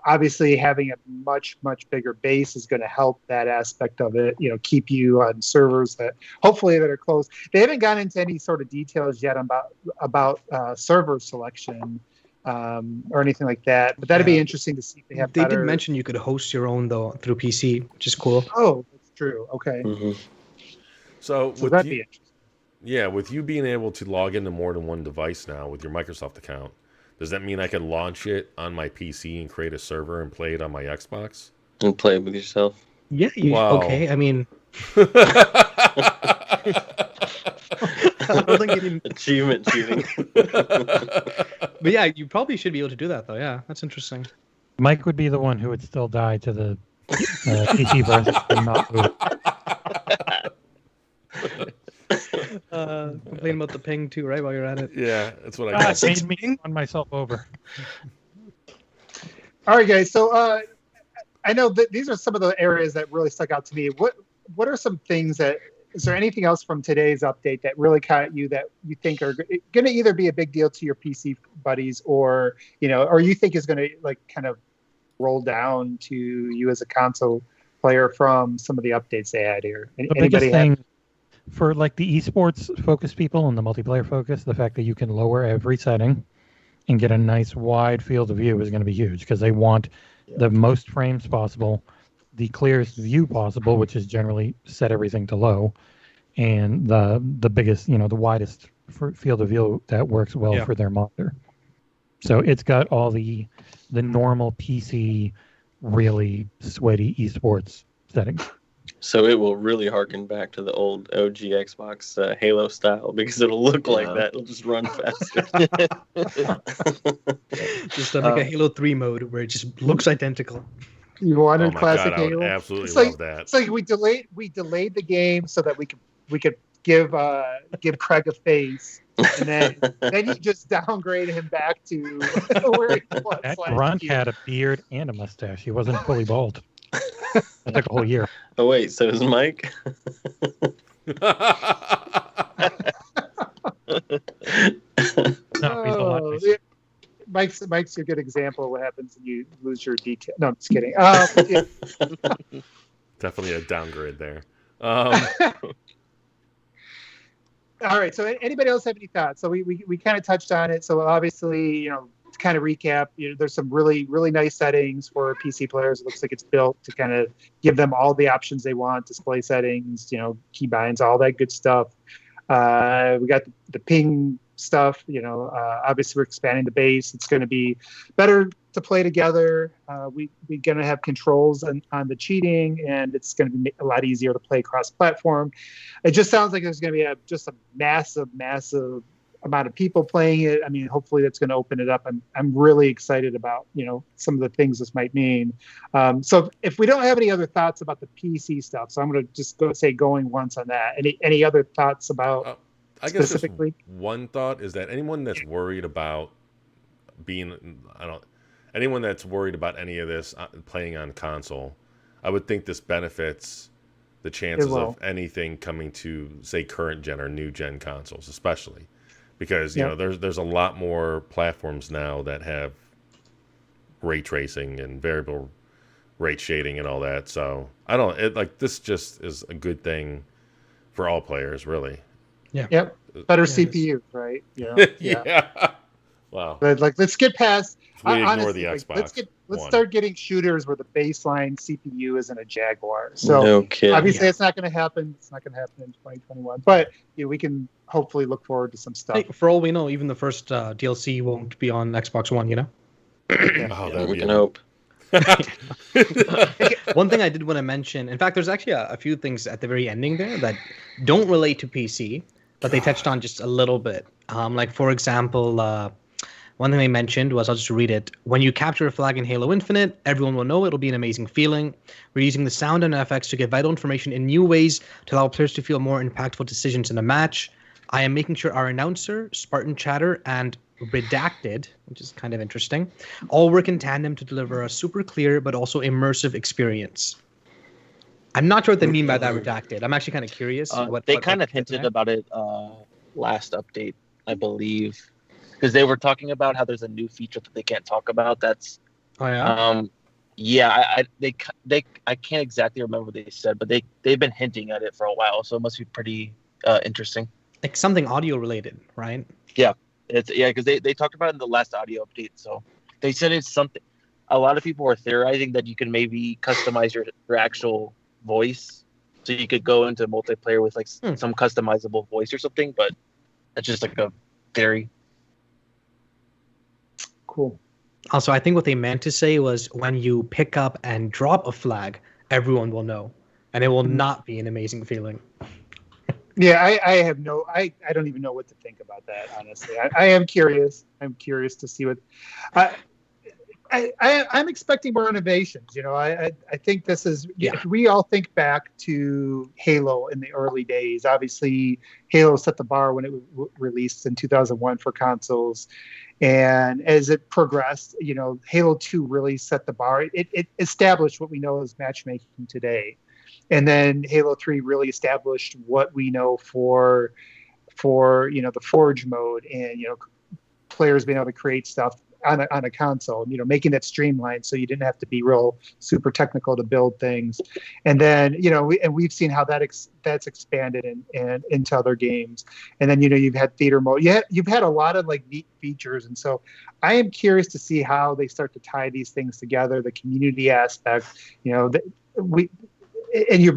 Obviously, having a much, much bigger base is going to help that aspect of it, keep you on servers that hopefully that are closed. They haven't gone into any sort of details yet about server selection or anything like that, but that'd be interesting to see if they have They did mention you could host your own, though, through PC, which is cool. Oh, that's true. Okay. Mm-hmm. So that'd be interesting. Yeah, with you being able to log into more than one device now with your Microsoft account, does that mean I can launch it on my PC and create a server and play it on my Xbox? And play it with yourself? Yeah, Wow. Okay, I mean... I don't think you didn't... Achievement shooting. But yeah, you probably should be able to do that, though. Yeah, that's interesting. Mike would be the one who would still die to the PC version and not move. Complain about the ping, too, right, while you're at it. Yeah, that's what I got. Made me run myself over. All right, guys. So I know that these are some of the areas that really stuck out to me. What are some things is there anything else from today's update that really caught you that you think are going to either be a big deal to your PC buddies or you think is going to kind of roll down to you as a console player from some of the updates they had here? The biggest thing for the esports focused people and the multiplayer focus, the fact that you can lower every setting and get a nice wide field of view is going to be huge because they want the most frames possible, the clearest view possible, which is generally set everything to low, and the biggest, the widest field of view that works well for their monitor. So it's got all the normal PC, really sweaty esports settings. So it will really harken back to the old OG Xbox Halo style because it'll look like that. It'll just run faster. Just like a Halo 3 mode where it just looks identical. You wanted classic Halo? I would absolutely love that. It's like we delayed the game so that we could give Craig a face, and then you just downgrade him back to where he was. That grunt had a beard and a mustache. He wasn't fully bald. It took a whole year. Oh wait, so is Mike? No, he's a lot nicer. Mike's a good example of what happens when you lose your detail. No, I'm just kidding. Definitely a downgrade there. All right. So, anybody else have any thoughts? So we kind of touched on it. So obviously, to kind of recap, there's some really, really nice settings for PC players. It looks like it's built to kind of give them all the options they want: display settings, keybinds, all that good stuff. We got the ping stuff. Obviously we're expanding the base. It's going to be better to play together. We're going to have controls on the cheating, and it's going to be a lot easier to play cross-platform. It just sounds like there's going to be just a massive amount of people playing it. I mean, hopefully that's going to open it up. I'm really excited about some of the things this might mean. So if we don't have any other thoughts about the PC stuff, so I'm going to just going once on that. Any other thoughts about I guess specifically? Just one thought is that anyone that's worried about anyone that's worried about any of this playing on console, I would think this benefits the chances of anything coming to, say, current gen or new gen consoles, especially because there's a lot more platforms now that have ray tracing and variable rate shading and all that. So this just is a good thing for all players, really. Yeah. Yep. Better CPUs, right? Yeah. Wow. But like, let's get past. If we ignore honestly, the like, Xbox let's One. start getting shooters where the baseline CPU isn't a Jaguar. So No kidding. obviously, it's not going to happen. It's not going to happen in 2021. But we can hopefully look forward to some stuff. Hey, for all we know, even the first DLC won't be on Xbox One. You know. Oh, that'd we be can hope. One thing I did want to mention, in fact, there's actually a few things at the very ending there that don't relate to PC, but they touched on just a little bit. Like, for example, one thing they mentioned was, I'll just read it. When you capture a flag in Halo Infinite, everyone will know it'll be an amazing feeling. We're using the sound and FX to get vital information in new ways to allow players to feel more impactful decisions in a match. I am making sure our announcer, Spartan Chatter, and Redacted, which is kind of interesting, all work in tandem to deliver a super clear but also immersive experience. I'm not sure what they mean by that, Redacted. I'm actually kind of curious. They kind of hinted about it last update, I believe, because they were talking about how there's a new feature that they can't talk about. That's I can't exactly remember what they said, but they've been hinting at it for a while, so it must be pretty interesting. Like something audio related, right? Yeah. Because they talked about it in the last audio update. So they said it's something. A lot of people were theorizing that you can maybe customize your actual voice, so you could go into multiplayer with like some customizable voice or something. But that's just like a theory. Cool. Also, I think what they meant to say was when you pick up and drop a flag, everyone will know, and it will not be an amazing feeling. Yeah, I don't even know what to think about that, honestly. I am curious. I'm curious to see what I'm expecting more innovations. I think this is, if we all think back to Halo in the early days, obviously Halo set the bar when it was released in 2001 for consoles. And as it progressed, Halo 2 really set the bar. It established what we know as matchmaking today. And then Halo 3 really established what we know for the Forge mode and players being able to create stuff on a console, making that streamlined so you didn't have to be real super technical to build things. And then we've seen how that's expanded and into other games. And then you've had theater mode. You've had a lot of like neat features, and so I am curious to see how they start to tie these things together. The community aspect, and you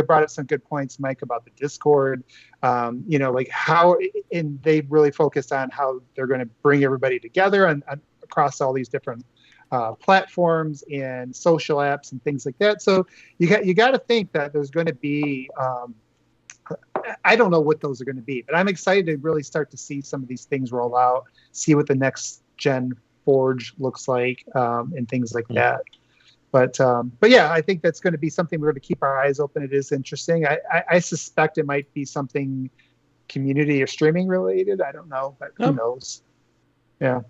brought up some good points, Mike, about the Discord, like how, and they really focused on how they're going to bring everybody together and across all these different platforms and social apps and things like that. So you got to think that there's going to be, I don't know what those are going to be, but I'm excited to really start to see some of these things roll out, see what the next gen Forge looks like, and things like that. But yeah, I think that's going to be something we're going to keep our eyes open. It is interesting. I suspect it might be something community or streaming related. I don't know, but who knows? Yeah.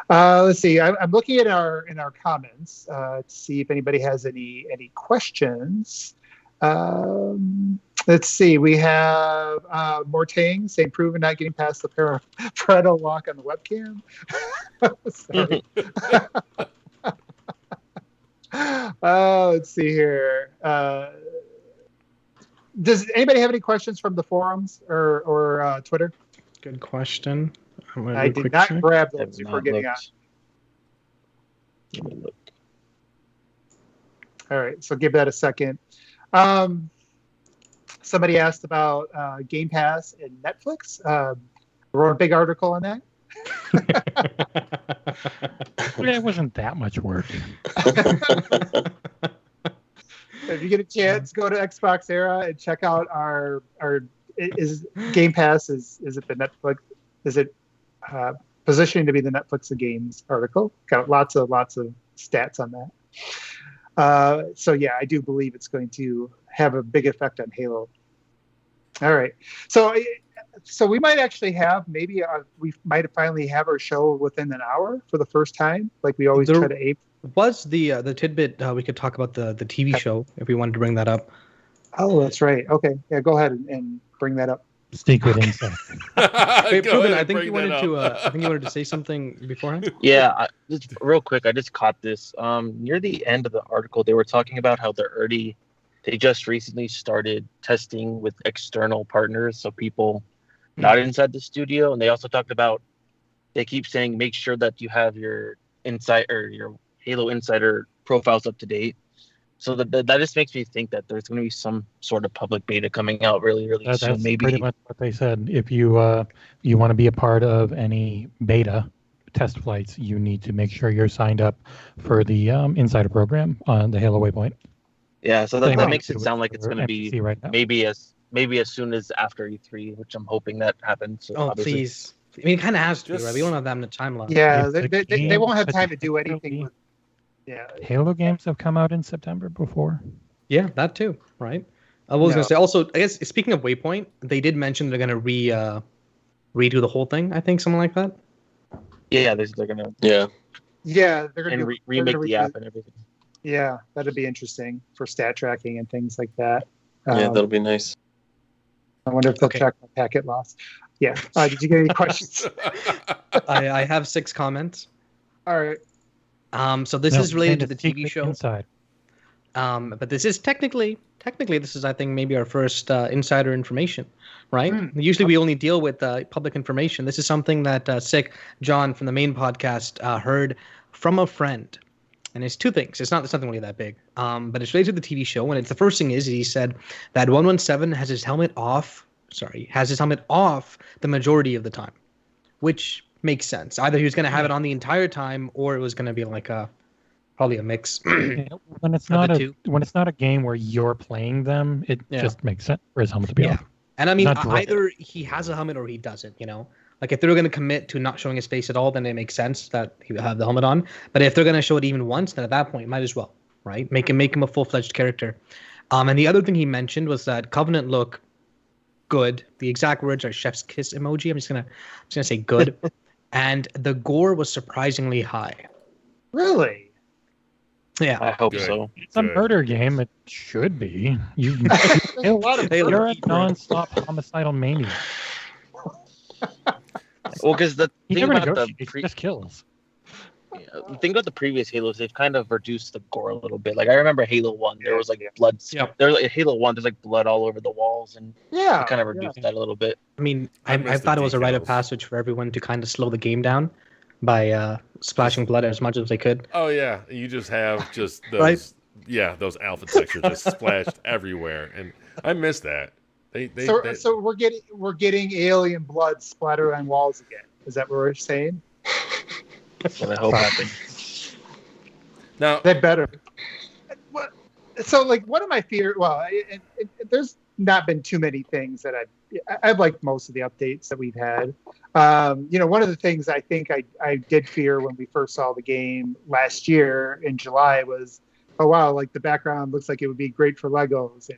Let's see. I'm looking at in our comments to see if anybody has any questions. Let's see. We have Mortang saying proven not getting past the parental lock on the webcam. Sorry. Let's see here. Does anybody have any questions from the forums or Twitter? Good question. I did not grab those before getting on. All right, so give that a second. Somebody asked about Game Pass and Netflix. Wrote a big article on that. It wasn't that much work. If you get a chance, go to XboxEra and check out our is Game Pass is it the Netflix? Is it positioning to be the Netflix of games article? Got lots of stats on that. So yeah, I do believe it's going to have a big effect on Halo. All right, so we might actually have we might finally have our show within an hour for the first time, like we always try to aim. Was the tidbit we could talk about the TV show if we wanted to bring that up? Oh, that's right. Okay, yeah, go ahead and bring that up. Secret insight. Wait, Ruben, I think you wanted to say something beforehand. Yeah, just real quick, I just caught this. Near the end of the article, they were talking about how they just recently started testing with external partners, so people not inside the studio, and they also talked about they keep saying make sure that you have your your Halo Insider profiles up to date. So that just makes me think that there's going to be some sort of public beta coming out really soon. That's Maybe pretty much what they said. If you want to be a part of any beta test flights, you need to make sure you're signed up for the Insider program on the Halo Waypoint. Yeah, so They that might makes it do sound like it's for going to be NPC right now. maybe as soon as after E3, which I'm hoping that happens. So Oh, obviously. please. I mean, it kind of has to be, right? Just- We don't have that much time left. Yeah, If the they game won't have time to do particularly- anything with. Yeah. Halo games have come out in September before. Yeah, that too, right? I was No. gonna say also. I guess speaking of Waypoint, they did mention they're gonna redo the whole thing. I think something like that. Yeah, they're going to Yeah. Yeah, they're gonna remake the app and everything. Yeah, that'd be interesting for stat tracking and things like that. Yeah, that'll be nice. I wonder if they'll Okay. track my packet loss. Yeah. Did you get any questions? I have 6 comments. All right. So this No, is related to and the it's TV secret show. Inside. But this is technically this is I think maybe our first insider information, right? Usually we only deal with public information. This is something that Sick John from the main podcast heard from a friend, and it's 2 things. It's nothing really that big, but it's related to the TV show. And it's the first thing is he said that 117 has his helmet off. Has his helmet off the majority of the time, which makes sense. Either he was going to have it on the entire time, or it was going to be like probably a mix. When it's Of not the a two. when it's not a game where you're playing them, it Yeah. just makes sense for his helmet to be Yeah. off. And I mean, Not dread. either he has a helmet or he doesn't, you know? Like, if they're going to commit to not showing his face at all, then it makes sense that he would have the helmet on. But if they're going to show it even once, then at that point, might as well, right? Make him a full-fledged character. And the other thing he mentioned was that Covenant look good. The exact words are chef's kiss emoji. I'm just gonna say good. And the gore was surprisingly high. Really? Yeah. I hope Good. so. It's a Good. murder game. It should be. There's a lot of Halo. You're a non-stop homicidal maniac. Well, because the He thing never about the negotiates. He just kills. the thing about the previous Halos, they've kind of reduced the gore a little bit. Like I remember Halo 1, there was like blood. Yep. There was like Halo 1, there's like blood all over the walls, and Yeah. they kind of reduced that a little bit. I mean, I I miss the thought it was a rite of decals. passage for everyone to kind of slow the game down by splashing blood as much as they could. Oh yeah, you just have just those Right. those alpha textures just splashed everywhere, and I miss that. They So we're getting alien blood splatter on walls again. Is that what we're saying? That's what I hope happens. now They better. What? So like, one of my fear. Well, there's not been too many things that I've liked most of the updates that we've had. One of the things I think I did fear when we first saw the game last year in July was, oh wow, like the background looks like it would be great for Legos, and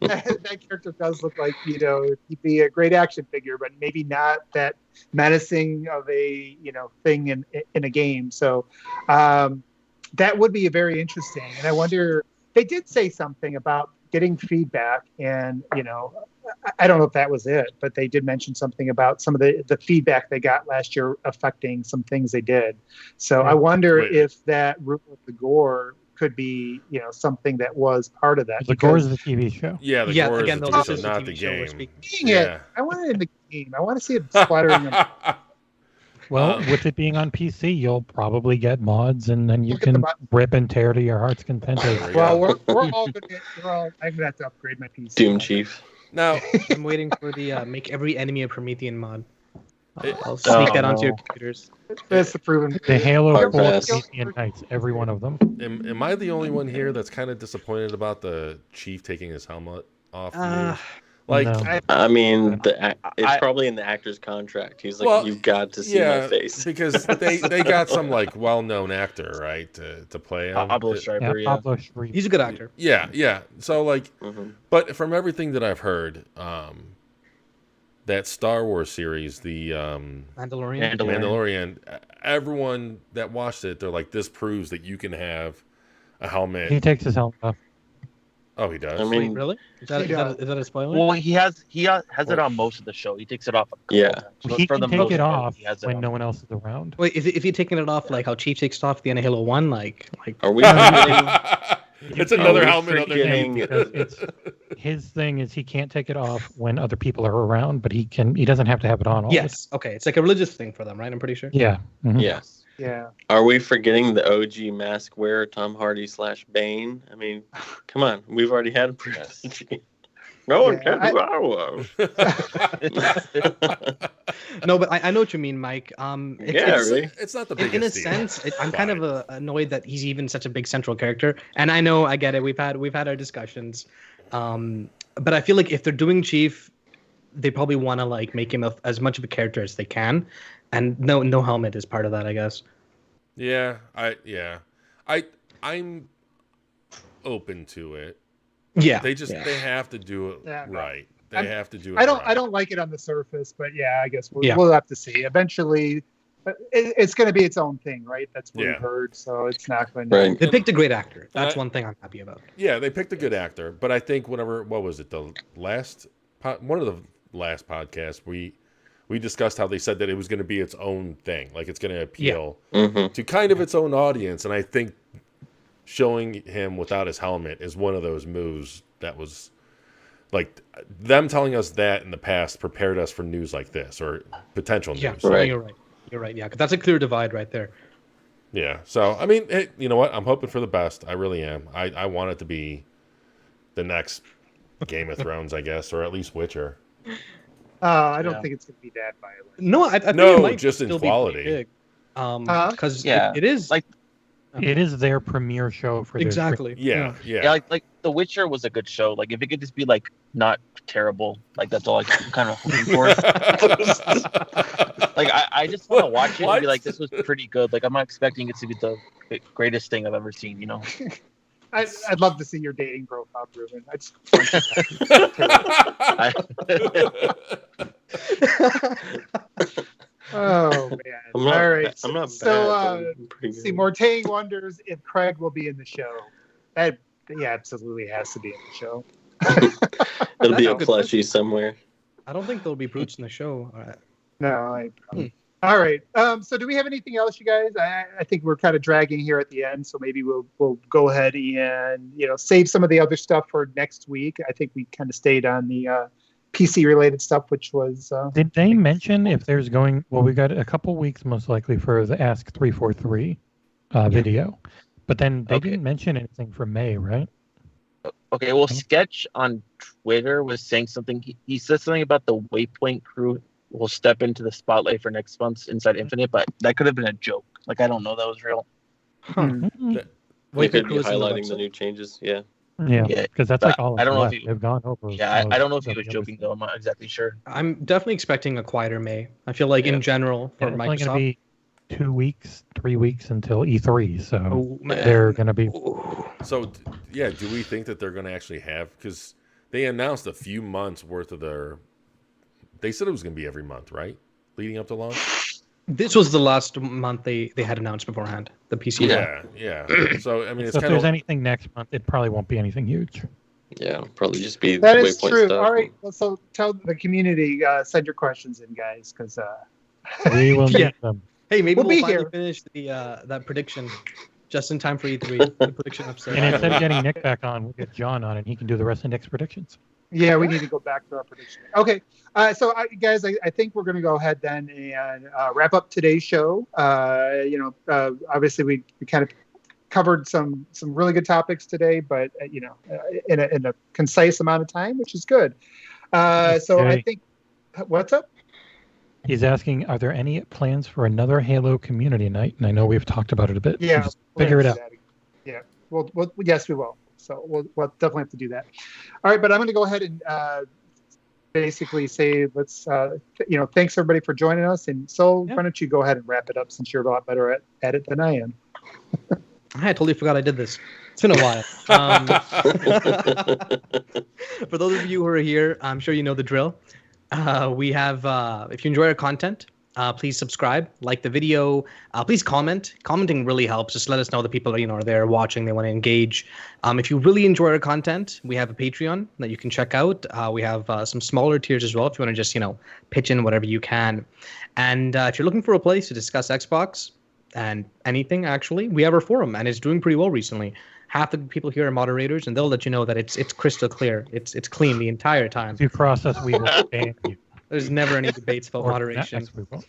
that character does look like he'd be a great action figure, but maybe not that menacing of a thing in a game. So that would be very interesting, and I wonder. They did say something about getting feedback, and I don't know if that was it, but they did mention something about some of the feedback they got last year affecting some things they did. So I wonder Wait. if that root of the gore could be, something that was part of that. The gore is the TV show. yeah, the Yeah, gore again, is though, the this TV is show, the not TV the show we're game. speaking. Dang it! Yeah. I want it in the game. I want to see it splattering them. Well, with it being on PC, you'll probably get mods, and then you Look at the can mod- rip and tear to your heart's content. There we Well, go. we're all gonna. I'm gonna have to upgrade my PC. Doom Chief. Now I'm waiting for the make every enemy a Promethean mod. I'll Oh, sneak that onto no. your computers. That's the proven. The Halo Hard 4 pass. Promethean Knights, every one of them. am I the only one here that's kind of disappointed about the chief taking his helmet off? Like, No. I mean, it's I- probably in the actor's contract. He's like, Well, you've got to see my face. because they got some like well-known actor, right, to play him. Pablo Yeah, Schreiber, yeah. Pablo Schreiber. He's a good actor. Yeah. So like, Mhm. but from everything that I've heard, that Star Wars series, the Mandalorian. Mandalorian, everyone that watched it, they're like, this proves that you can have a helmet. He takes his helmet off. Oh, he does. I Wait, mean, really? Is that a spoiler? Well, he has it on most of the show. He takes it off. A couple Yeah. times. So He for can the take most it part, off he has it when on. no one else is around. Wait, if you're taking it off like how Chief takes it off at the end of Halo 1, like are we? It's another helmet forgetting- underneath. Because his thing is he can't take it off when other people are around, but he doesn't have to have it on all the time. Yes. Okay. It's like a religious thing for them, right? I'm pretty sure. Yeah. Mhm. Yes. Yeah. Are we forgetting the OG mask wearer, Tom Hardy / Bane? I mean, come on. We've already had a presidency. No one can do ours. No, but I know what you mean, Mike. Really. It's not the In biggest a deal. sense, I'm kind Fine. of annoyed that he's even such a big central character. And I know, I get it. We've had our discussions, but I feel like if they're doing Chief, they probably want to like make him as much of a character as they can, and no helmet is part of that, I guess. I'm open to it. Yeah, They have to do it Yeah. right. I'm- They have to do it. I don't right. like it on the surface, but yeah, I guess Yeah. we'll have to see. Eventually, it's going to be its own thing, right? That's what Yeah. we've heard. So it's not going to. Right. they picked a great actor. That's I- one thing I'm happy about. Yeah, they picked a good actor, but I think what was it? One of the last podcasts we discussed how they said that it was going to be its own thing, like it's going to appeal Mhm. to kind of its own audience, and I think showing him without his helmet is one of those moves that was like them telling us that in the past prepared us for news like this or potential news. Yeah, Right. you're right. You're right. Yeah, 'cause that's a clear divide right there. Yeah. So I mean, hey, you know what? I'm hoping for the best. I really am. I want it to be the next Game of Thrones, I guess, or at least Witcher. I don't Yeah. think it's going to be that violent. No, I think No, it might just in still be quality. pretty big. Because Yeah, it is like- It is their premiere show for their exactly. Yeah. Yeah, like The Witcher was a good show. Like if it could just be like not terrible, like that's all I'm kind of hoping for. Like I just want to watch it and be What? like, this was pretty good. Like I'm not expecting it to be the greatest thing I've ever seen. You know? I'd love to see your dating profile, Ruben. I just Oh man! I'm not, All right. I'm not So, bad. I'm pretty see, good. Mortain wonders if Craig will be in the show. That he absolutely has to be in the show. It'll be That's a a good plushie somewhere. I don't think there'll be brutes in the show. No. All right. So, do we have anything else, you guys? I think we're kind of dragging here at the end, so maybe we'll go ahead and save some of the other stuff for next week. I think we kind of stayed on the PC related stuff, which was. Did they mention if there's going? Well, we got a couple weeks most likely for the Ask 343 video, but then they Okay. didn't mention anything for May, right? Okay, well, Sketch on Twitter was saying something. He said something about the Waypoint crew will step into the spotlight for next month's Inside Infinite, but that could have been a joke. Like, I don't know that was real. Mm-hmm. They could be Crew is in the highlighting the website. new changes. Yeah. Yeah, Yeah, because that's but like all. I don't know if left. he- They've gone over. Yeah, I don't know if he most was of the other joking, though. I'm not exactly sure. I'm definitely expecting a quieter May. I feel like Yeah. in general Yeah, for it's only going to Microsoft. be 2 weeks, 3 weeks until E3, so Oh, man. they're going to be. So, yeah, do we think that they're going to actually have? Because they announced a few months worth of their. They said it was going to be every month, right? Leading up to launch. This was the last month they had announced beforehand. The PC. one. Yeah. So I mean, it's So if kind there's of. anything next month, it probably won't be anything huge. Yeah. It'll probably just be That the is Waypoint true. stuff. All right. Well, so tell the community, send your questions in, guys, because We will Yeah. need them. Hey, maybe We'll we'll be finally here. finish the that prediction just in time for E3. The prediction episode. And instead of getting Nick back on, we'll get John on, and he can do the rest of Nick's predictions. yeah, we need to go back to our prediction. Okay. Guys, I think we're going to go ahead then and wrap up today's show. Obviously we kind of covered some really good topics today, but in a concise amount of time, which is good. So I Okay. think, what's up? He's asking, are there any plans for another Halo community night? And I know we've talked about it a bit. so Yeah, just we're figure it gonna out. do that. Yeah, well, yes, we will. So we'll definitely have to do that. All right, but I'm going to go ahead and basically say let's thanks everybody for joining us. And so Yeah. why don't you go ahead and wrap it up since you're a lot better at it than I am. I totally forgot I did this. It's been a while. For those of you who are here, I'm sure you know the drill. We have, if you enjoy our content, please subscribe, like the video. Please comment. Commenting really helps. Just let us know that people are there watching. They want to engage. If you really enjoy our content, we have a Patreon that you can check out. We have some smaller tiers as well if you want to just pitch in whatever you can. And if you're looking for a place to discuss Xbox and anything, actually, we have our forum, and it's doing pretty well recently. half the people here are moderators, and they'll let you know that it's crystal clear. It's clean the entire time. If you cross us, we will ban you. There's never any debates about Or moderation. next we will.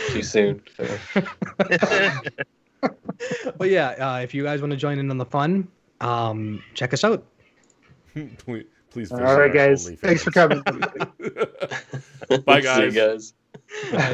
Too soon. But yeah, if you guys want to join in on the fun, check us out. Please. All right, guys. Thanks for coming. Bye, See you guys. guys.